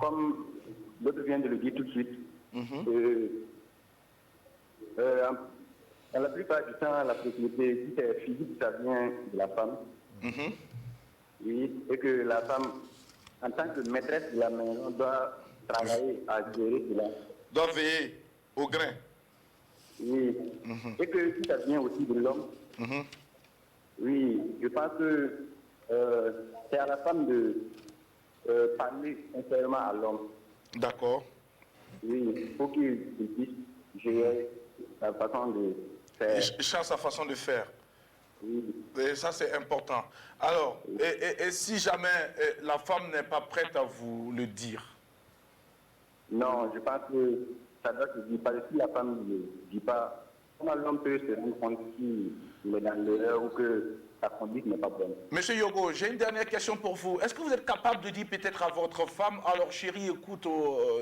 comme l'autre vient de le dire tout de suite, dans la plupart du temps, la propriété, si c'est physique, ça vient de la femme. Oui, et que la femme, en tant que maîtresse de la maison, doit travailler à gérer cela. Doit veiller au grain. Oui, et que si ça vient aussi de l'homme, oui, je pense que c'est à la femme de parler sincèrement à l'homme. D'accord. Oui, il faut qu'il puisse gérer sa façon de faire. Il change sa façon de faire. Oui. Et ça, c'est important. Alors, et si jamais la femme n'est pas prête à vous le dire? Non, je pense que ça doit se dire. Parce que si la femme ne le dit pas, comment l'homme peut se rendre compte qu'il est dans l'erreur ou que sa conduite n'est pas bonne? Monsieur Yogo, j'ai une dernière question pour vous. Est-ce que vous êtes capable de dire peut-être à votre femme, alors chérie, écoute,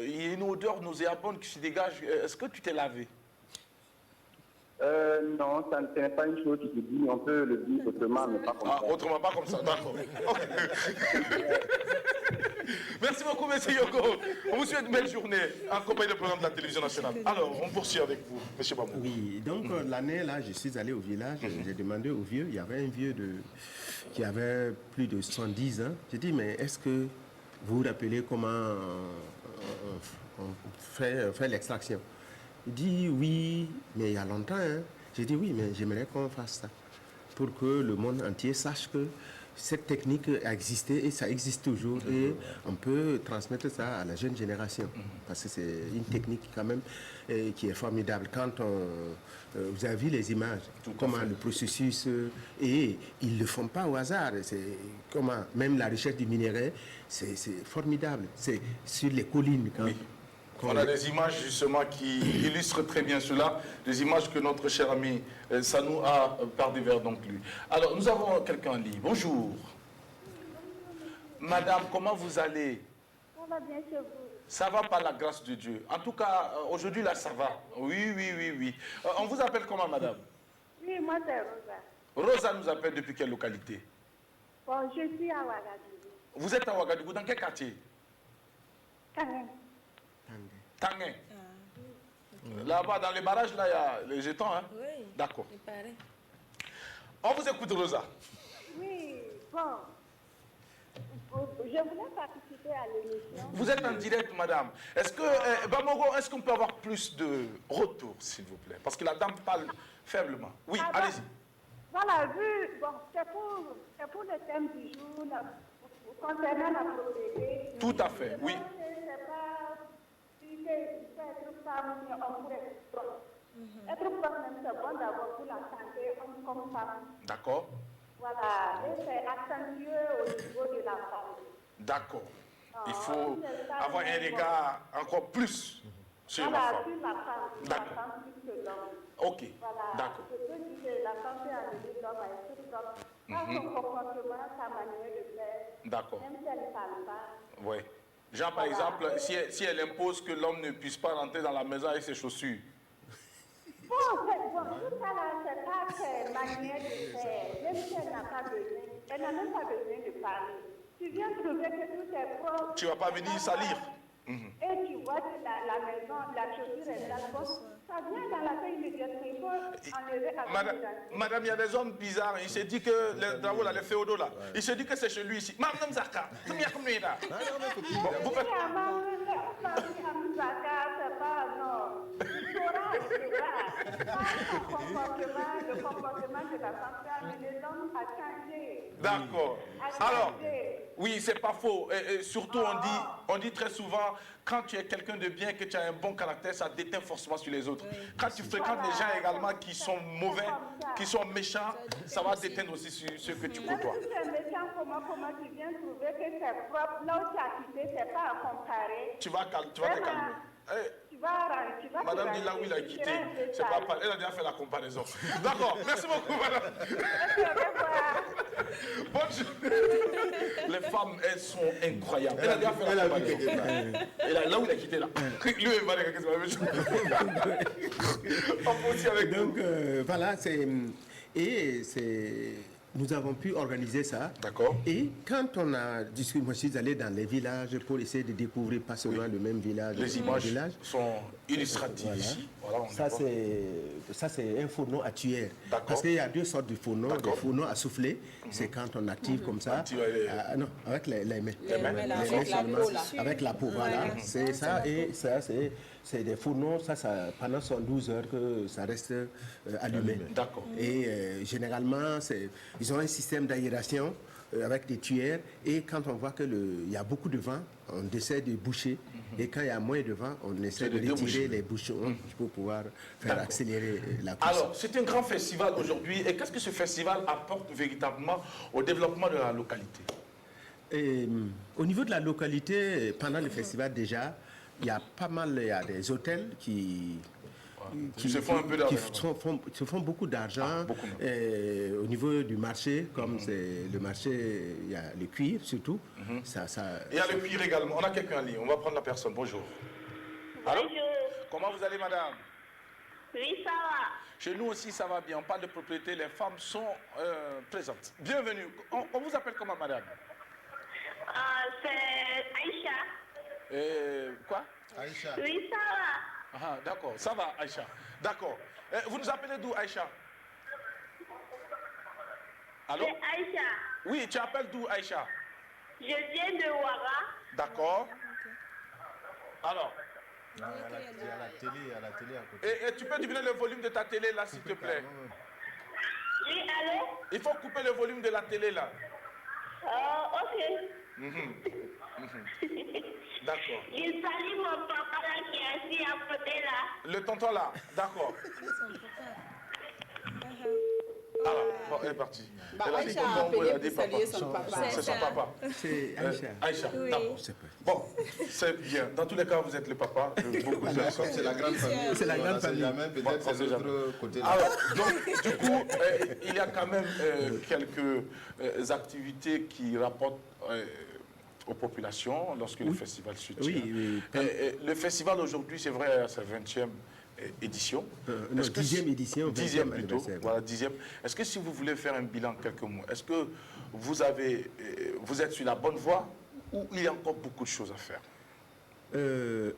il y a une odeur nauséabonde qui se dégage, est-ce que tu t'es lavé? Non, ce n'est pas une chose qui se dit, on peut le dire autrement, mais pas comme ça. Autrement, pas comme ça, d'accord. Merci beaucoup, monsieur Yogo. On vous souhaite une belle journée en compagnie du programme de la télévision nationale. Alors, on poursuit avec vous, monsieur Bamou. Oui, donc l'année là, je suis allé au village, j'ai demandé au vieux, il y avait un vieux qui avait plus de 70 ans. J'ai dit, mais est-ce que vous vous rappelez comment on fait l'extraction? Il dit oui, mais il y a longtemps. Hein. J'ai dit oui, mais j'aimerais qu'on fasse ça pour que le monde entier sache que cette technique a existé et ça existe toujours et on peut transmettre ça à la jeune génération parce que c'est une technique quand même qui est formidable. Quand vous avez vu les images, comment le processus et ils ne le font pas au hasard. C'est comment même la recherche du minerai, c'est formidable. C'est sur les collines quand même. On a des images justement qui illustrent très bien cela, des images que notre cher ami Sanou a par divers donc lui. Alors nous avons quelqu'un en ligne. Bonjour. Madame, comment vous allez? Ça va bien chez vous? Ça va par la grâce de Dieu. En tout cas, aujourd'hui là ça va. Oui. On vous appelle comment, madame? Oui, moi c'est Rosa. Rosa nous appelle depuis quelle localité? Bon, je suis à Ouagadougou. Vous êtes à Ouagadougou, dans quel quartier? Tanguay. Tanguay. Là-bas, dans les barrages, là, il y a les jetons, hein? Oui. D'accord. Il paraît. On vous écoute, Rosa. Oui, bon. Je voulais participer à l'émission. Vous êtes en direct, madame. Est-ce que, Bamogo, est-ce qu'on peut avoir plus de retour, s'il vous plaît? Parce que la dame parle faiblement. Oui, allez-y. Voilà, bon, c'est pour le thème du jour, concernant la propriété. Tout à fait, oui. Être femme, on pourrait être proche. Être proche, même, c'est bon d'abord pour la santé, homme comme femme. D'accord. Voilà, et c'est accentué au niveau de la femme. D'accord. Il faut avoir un regard encore plus sur la femme. Sur la femme, la femme plus que l'homme. Ok, voilà. d'accord. Je peux dire que la femme peut amener l'homme à être propre. Par son comportement, sa manière de faire, D'accord. Même si elle ne parle pas. Oui. Genre, par exemple, si elle impose que l'homme ne puisse pas rentrer dans la maison avec ses chaussures. Bon, tout ça là, c'est pas ses manières de faire. Même si elle n'a pas besoin, elle n'a même pas besoin de parler. Tu viens trouver que tout est propre. Tu ne vas pas venir salir. Et tu vois que la maison, la chaussure est sale. Ça vient dans la tête immédiatement. Il faut enlever la Madame, il y a des hommes bizarres. Il se dit que les travaux, là, les féodaux, là, il se dit que c'est chez lui ici. Madame Zaka, c'est bien comme lui, là. Vous faites... c'est pas, non. Il saura. Le comportement de la femme, les hommes a changé. D'accord. Alors, oui, c'est pas faux. Et surtout, on dit très souvent, quand tu es quelqu'un de bien, que tu as un bon caractère, ça déteint forcément sur les autres. Quand tu fréquentes les gens également qui sont mauvais, qui sont méchants, ça va déteindre aussi sur ceux que tu côtoies. Même si tu es méchant, comment tu viens trouver que c'est propre, là où tu as quitté, c'est pas à comparer. Tu vas te calmer. Tu vas Madame dit là où il a quitté, c'est pas pareil. Elle a déjà fait la comparaison. D'accord, merci beaucoup, madame. Bonne journée. Les femmes, elles sont incroyables. Elle a déjà fait la comparaison. Et là où il a quitté, là. Lui, il va dire que c'est la même chose. On peut aussi avec donc, voilà, nous avons pu organiser ça. D'accord. Et quand on a discuté, moi je suis allé dans les villages pour essayer de découvrir pas seulement le même village. Les images sont illustratives ici. Voilà, ça c'est un fourneau à tuère. Parce qu'il y a deux sortes de fourneaux. Des fourneaux à souffler, c'est quand on active comme ça. Non, avec les mains. Les mains seulement, avec la peau, voilà. C'est ça et ça c'est des fourneaux, ça pendant 112 heures que ça reste allumé. D'accord. Et généralement, ils ont un système d'aération avec des tuyères. Et quand on voit qu'il y a beaucoup de vent, on essaie de boucher. Et quand il y a moins de vent, on essaie de retirer les bouchons pour pouvoir faire accélérer la course. Alors, c'est un grand festival aujourd'hui. Et qu'est-ce que ce festival apporte véritablement au développement de la localité? Au niveau de la localité, pendant le festival déjà, il y a pas mal, il y a des hôtels qui se font beaucoup d'argent. Au niveau du marché, comme c'est le marché, il y a le cuir surtout. Il y a le cuir également. On a quelqu'un en ligne. On va prendre la personne. Bonjour. Allô? Bonjour. Comment vous allez, madame? Oui, ça va. Chez nous aussi, ça va bien. On parle de propriété. Les femmes sont présentes. Bienvenue. On vous appelle comment, madame? C'est Aïcha. Quoi? Aïcha. Oui, ça va. Ah, d'accord. Ça va, Aïcha. D'accord. Vous nous appelez d'où, Aïcha? Allô? C'est Aïcha. Oui, tu appelles d'où, Aïcha? Je viens de Ouara. D'accord. Alors? Non, il y a la télé à côté. Et tu peux diminuer le volume de ta télé, là, s'il te plaît? Oui, allô? Il faut couper le volume de la télé, là. Ok. D'accord. Je salue mon papa là qui est assis à côté là. Le tonton là, d'accord. Alors, bon, elle est partie. Elle a dit Aïcha a tonton, elle a dit appelé pour papa. saluer son papa. C'est son papa. C'est Aïcha. Aïcha, Oui. d'accord. Bon, c'est bien. Dans tous les cas, vous êtes le papa de beaucoup de personnes. C'est la grande famille. C'est la grande famille. Peut-être c'est l'autre côté. Alors, donc, du coup, il y a quand même quelques activités qui rapportent aux populations lorsque le festival se tient. Oui. Le festival aujourd'hui, c'est vrai, à sa 20e édition. Non, 10e édition, 10e plutôt. anniversaire. Voilà, 10e. Est-ce que si vous voulez faire un bilan en quelques mots, est-ce que vous êtes sur la bonne voie ou il y a encore beaucoup de choses à faire?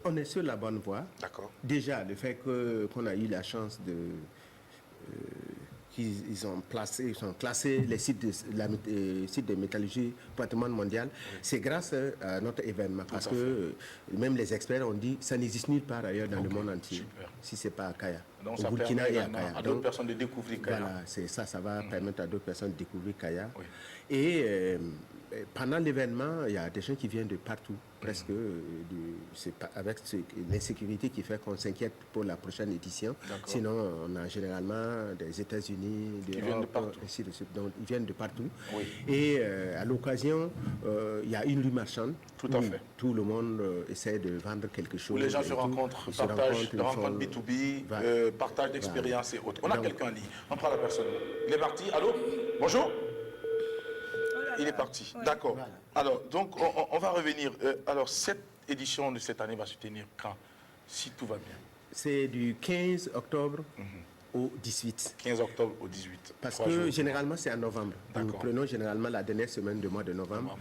On est sur la bonne voie. D'accord. Déjà, le fait qu'on a eu la chance de... qu'ils ont classé les sites de métallurgie patrimoine mondial, c'est grâce à notre événement. Parce que même les experts ont dit que ça n'existe nulle part ailleurs dans le monde entier, super. Si ce n'est pas à Kaya. Donc Au ça Burkina permet et à également Kaya. à d'autres personnes de découvrir Kaya. Voilà, c'est ça, ça va permettre à d'autres personnes de découvrir Kaya. Oui. Et pendant l'événement, il y a des gens qui viennent de partout, presque, avec l'insécurité qui fait qu'on s'inquiète pour la prochaine édition. Sinon, on a généralement des États-Unis, viennent de partout. ainsi de suite. Donc, ils viennent de partout. Oui. Et à l'occasion, il y a une rue marchande. Tout à fait. Tout le monde essaie de vendre quelque chose. Où les gens et se tout. rencontrent, Ils se partagent des rencontrent, rencontres B2B, Voilà. partage d'expériences et autres. On a Donc- quelqu'un en ligne. On prend la personne. Il est parti. Allô? Bonjour? il est parti. Ouais. D'accord. Alors, donc, on va revenir. Alors, cette édition de cette année va se tenir quand? Si tout va bien. C'est du 15 octobre au 18. 15 octobre au 18. Parce 3 que jours. généralement, c'est en novembre. Nous D'accord. prenons généralement la dernière semaine du mois de novembre.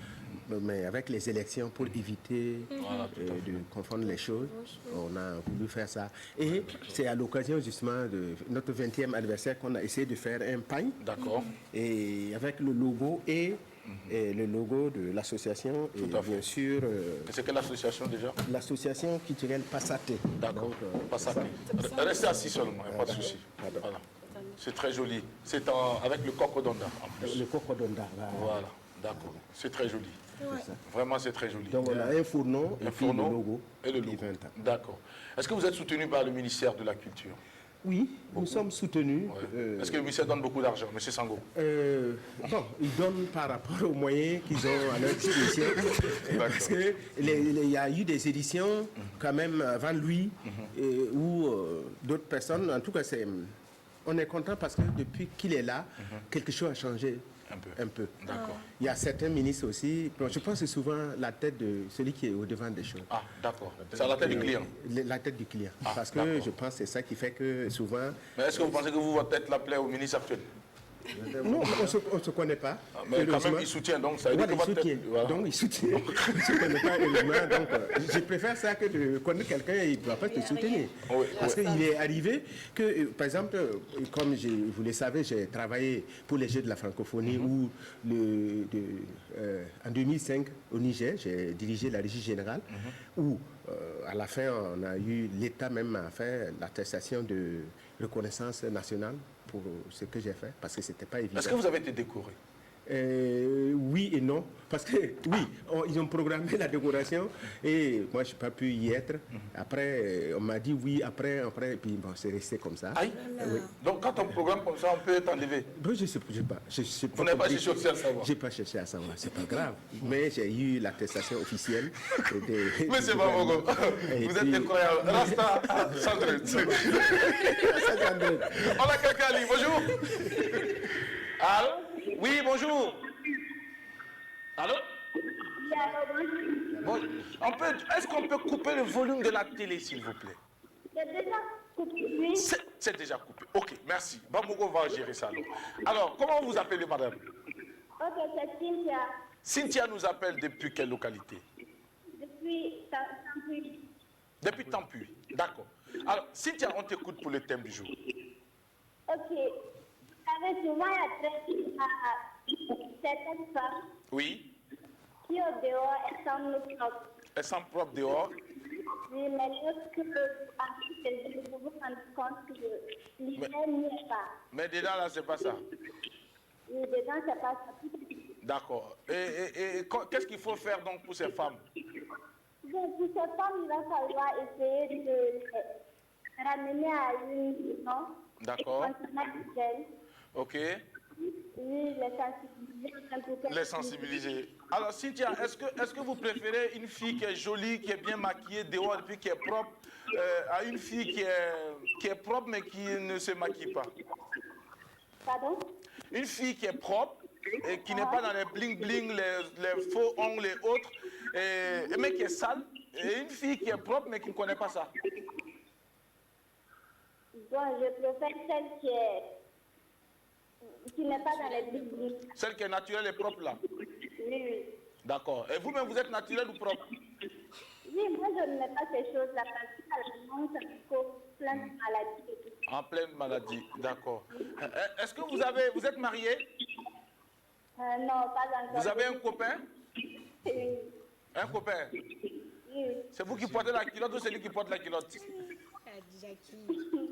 Mais avec les élections, pour éviter Voilà, tout à fait. de confondre les choses, on a voulu faire ça. Et c'est à l'occasion justement de notre 20e anniversaire qu'on a essayé de faire un pagne. D'accord. Et avec le logo et le logo de l'association. Et Tout à fait. bien sûr, Et c'est quelle association déjà? l'association culturelle Passaté. D'accord. Donc, Pas ça. Restez assis seulement, il n'y a pas de souci. Voilà. C'est très joli. C'est avec le cocodonda en plus. le Cocodonda. Voilà. D'accord. C'est très joli. Vraiment, c'est très joli. Donc on a un fourneau et Un puis fourneau le logo. et le puis logo. 20 ans. D'accord. Est-ce que vous êtes soutenu par le ministère de la Culture? Oui, nous sommes soutenus. Ouais. Est-ce que le ministère donne beaucoup d'argent, M. Sango? Bon, ils donnent par rapport aux moyens qu'ils ont à leur disposition. Parce qu'il y a eu des éditions quand même avant lui où d'autres personnes, en tout cas, on est content parce que depuis qu'il est là, quelque chose a changé. Un peu. D'accord. Il y a certains ministres aussi. Bon, je pense que c'est souvent la tête de celui qui est au devant des choses. Ah, d'accord. C'est à la tête du client. La tête du client. Ah, Parce que d'accord. je pense que c'est ça qui fait que souvent... Mais est-ce que vous pensez que vous, votre tête la plaît au ministre actuel? Non, on ne se connaît pas. Mais quand même, Heureusement. il soutient, donc ça veut dire Voilà, que il votre soutient. tête... Voilà. Donc, il soutient. On ne se connaît pas heureusement. Donc, je préfère ça que de connaître quelqu'un et il ne doit pas te soutenir. Oui, Parce qu'il est arrivé que, par exemple, comme vous le savez, j'ai travaillé pour les Jeux de la francophonie où, en 2005, au Niger, j'ai dirigé la régie générale où, à la fin, on a eu l'État même à faire l'attestation de reconnaissance nationale pour ce que j'ai fait, parce que ce n'était pas évident. Est-ce que vous avez été décoré? Oui et non, parce que oui, ils ont programmé la décoration et moi je n'ai pas pu y être. Après, on m'a dit oui, après, et puis bon, c'est resté comme ça. Aïe. Oui. Donc quand on programme comme ça, on peut t'enlever? Bon, je ne sais pas. Vous n'avez pas cherché aussi à savoir? Je n'ai pas cherché à savoir, c'est pas grave. Mais j'ai eu l'attestation officielle. Mais c'est pas bon. Vous êtes incroyable. Rasta Sandrine. On a quelqu'un à lui. Bonjour. Allô? Oui, bonjour. Allô? Bon, est-ce qu'on peut couper le volume de la télé, s'il vous plaît? C'est déjà coupé. C'est déjà coupé. Ok, merci. Bamougo va gérer ça alors. Alors, comment vous appelez, madame? Ok, c'est Cynthia. Cynthia nous appelle depuis quelle localité? Depuis Tampuy. Depuis Tampuy. D'accord. Alors, Cynthia, on t'écoute pour le thème du jour. Ok. Vous savez, souvent, il y a certaines femmes Oui. qui, au dehors, elles sont propres. Elles sont propres dehors. Oui, mais lorsque vous vous rendez compte que l'hygiène n'y est pas. Mais dedans, là, c'est pas ça. Oui, dedans, c'est pas ça. D'accord. Et qu'est-ce qu'il faut faire donc pour ces femmes? Donc, pour ces femmes, il va falloir essayer de les ramener à une maison. D'accord. Ok. Oui, les sensibiliser. Les sensibiliser. Alors, Cynthia, est-ce que vous préférez une fille qui est jolie, qui est bien maquillée dehors et puis qui est propre, à une fille qui est propre mais qui ne se maquille pas? Pardon? Une fille qui est propre et qui n'est pas dans les bling-bling, les faux ongles et autres, mais qui est sale, et une fille qui est propre mais qui ne connaît pas ça. Bon, je préfère celle qui n'est pas dans les bling-bling. Celle qui est naturelle et propre là. Oui, oui. D'accord. Et vous-même, vous êtes naturel ou propre? Oui, moi je ne mets pas ces choses-là parce qu'à la maison, ça me cause plein de maladies et tout. En pleine maladie, d'accord. Est-ce que vous êtes marié? Non, pas encore. Vous avez un copain? Oui. Un copain? Oui. C'est vous qui portez la culotte ou c'est lui qui porte la culotte?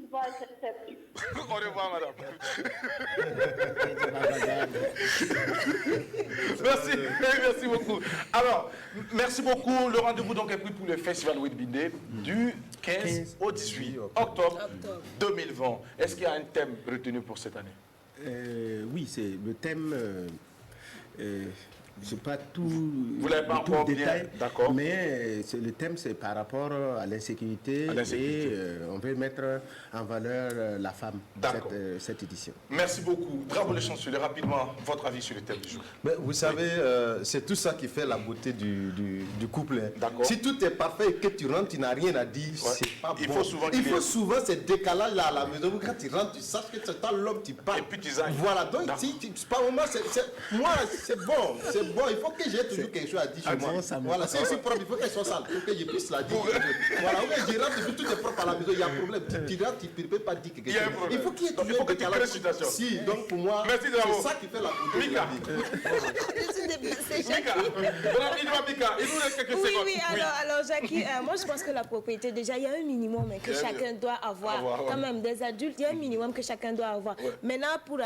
Bon, je sais. Au revoir, madame. Merci beaucoup. Alors, merci beaucoup. Le rendez-vous donc est pris pour le Festival Windbindé du 15 au 18 octobre 2020. Est-ce qu'il y a un thème retenu pour cette année? Oui, c'est le thème c'est pas tout. Vous l'avez pas tout encore le bien, détail, d'accord. mais le thème c'est par rapport à l'insécurité et on veut mettre en valeur la femme, cette édition. Merci beaucoup. Bravo le chancelier. Rapidement, votre avis sur le thème du jour. Mais vous savez, c'est tout ça qui fait la beauté du couple. Hein. Si tout est parfait et que tu rentres, tu n'as rien à dire, c'est pas bon. Il faut souvent ce décalage-là à la maison. Quand tu rentres, tu saches que c'est toi l'homme, tu parles. Et puis tu zailles. Voilà, donc c'est pas moment, moi c'est bon, il faut que j'ai toujours quelque chose à dire chez moi. Voilà, si c'est propre, il faut qu'elle soit sale, pour que je puisse la dire. Voilà, je rentre et puis tout est propre à la maison, il y a un problème. Tu rentres, tu ne peux pas dire quelque chose. Il faut qu'il y ait toujours un décalage. Si, donc pour moi, c'est ça qui fait la beauté de la vie. Mika, il nous reste quelques secondes. Oui, alors Jackie, moi je pense que la propriété, déjà, il y a un minimum que chacun doit avoir. Quand même, des adultes, il y a un minimum que chacun doit avoir. Maintenant, pour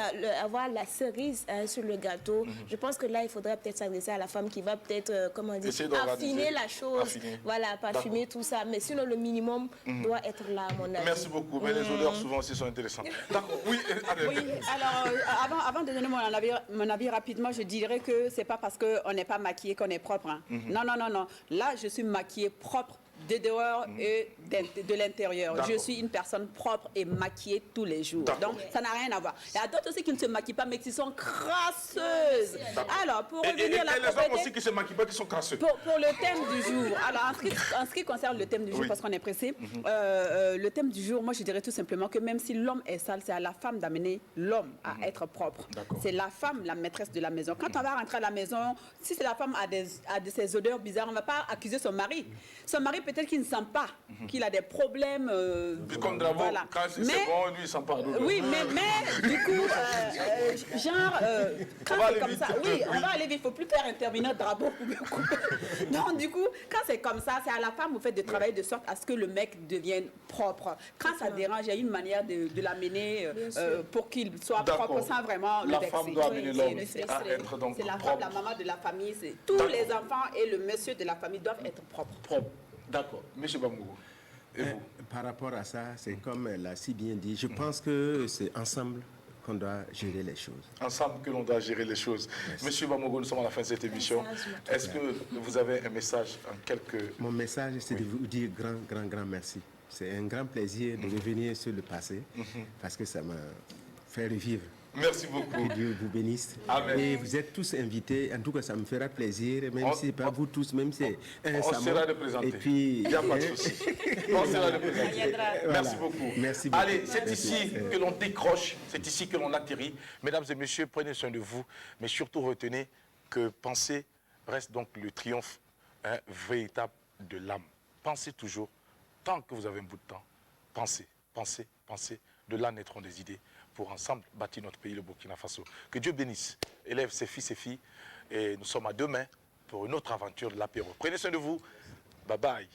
avoir la cerise sur le gâteau, je pense que là, il faudrait peut-être s'adresser à la femme qui va peut-être, comment dire, affiner la chose. Voilà, parfumer tout ça. Mais sinon, le minimum doit être là, à mon avis. Merci beaucoup. Mais les odeurs, souvent aussi, sont intéressantes. D'accord. Oui, alors, avant de donner mon avis rapidement, je dirais que c'est pas parce qu'on n'est pas maquillé qu'on est propre. Hein. Non. Là, je suis maquillée propre de dehors et de l'intérieur. Je suis une personne propre et maquillée tous les jours. Donc, ça n'a rien à voir. Il y a d'autres aussi qui ne se maquillent pas, mais qui sont crasseuses. Alors, pour revenir à la propriété... les hommes aussi qui se maquillent pas, qui sont crasseux. Pour le thème du jour, alors en ce qui concerne le thème du jour, parce qu'on est pressé, le thème du jour, moi, je dirais tout simplement que même si l'homme est sale, c'est à la femme d'amener l'homme à être propre. C'est la femme, la maîtresse de la maison. Quand on va rentrer à la maison, si la femme a de ces odeurs bizarres, on ne va pas accuser son mari. Son mari, peut-être qu'il ne sent pas, qu'il a des problèmes. Comme Dravo, voilà. Quand c'est bon, lui, il ne sent pas. Oui, mais du coup, quand c'est comme ça, on va aller vite, il ne faut plus faire intervenir Dravo pour me couper. Donc, du coup, quand c'est comme ça, c'est à la femme, au fait, de travailler de sorte à ce que le mec devienne propre. Quand ça dérange, il y a une manière de l'amener pour qu'il soit propre sans vraiment le vexer. La femme doit amener l'homme à être donc propre. C'est la femme, la maman de la famille, tous les enfants et le monsieur de la famille doivent être propres. D'accord. Monsieur Bambougou, et vous? Par rapport à ça, c'est comme elle a si bien dit, je pense que c'est ensemble qu'on doit gérer les choses. Ensemble que l'on doit gérer les choses. Merci. Monsieur Bambougou, nous sommes à la fin de cette émission. Est-ce que vous avez un message en quelques... Mon message, c'est de vous dire grand merci. C'est un grand plaisir de revenir sur le passé, parce que ça m'a fait revivre. Merci beaucoup. Que Dieu vous bénisse. Amen. Et vous êtes tous invités. En tout cas, ça me fera plaisir, même si pas vous tous, même si on sera de présenter. Et puis, il n'y a pas de souci. On sera de présenter. Voilà. Merci beaucoup. Merci beaucoup. Allez, c'est ici que l'on décroche, c'est ici que l'on atterrit. Mesdames et messieurs, prenez soin de vous, mais surtout retenez que penser reste donc le triomphe véritable de l'âme. Pensez toujours, tant que vous avez un bout de temps, pensez. De là naîtront des idées pour ensemble bâtir notre pays, le Burkina Faso. Que Dieu bénisse, élève ses fils et filles. Et nous sommes à demain pour une autre aventure de l'apéro. Prenez soin de vous. Bye bye.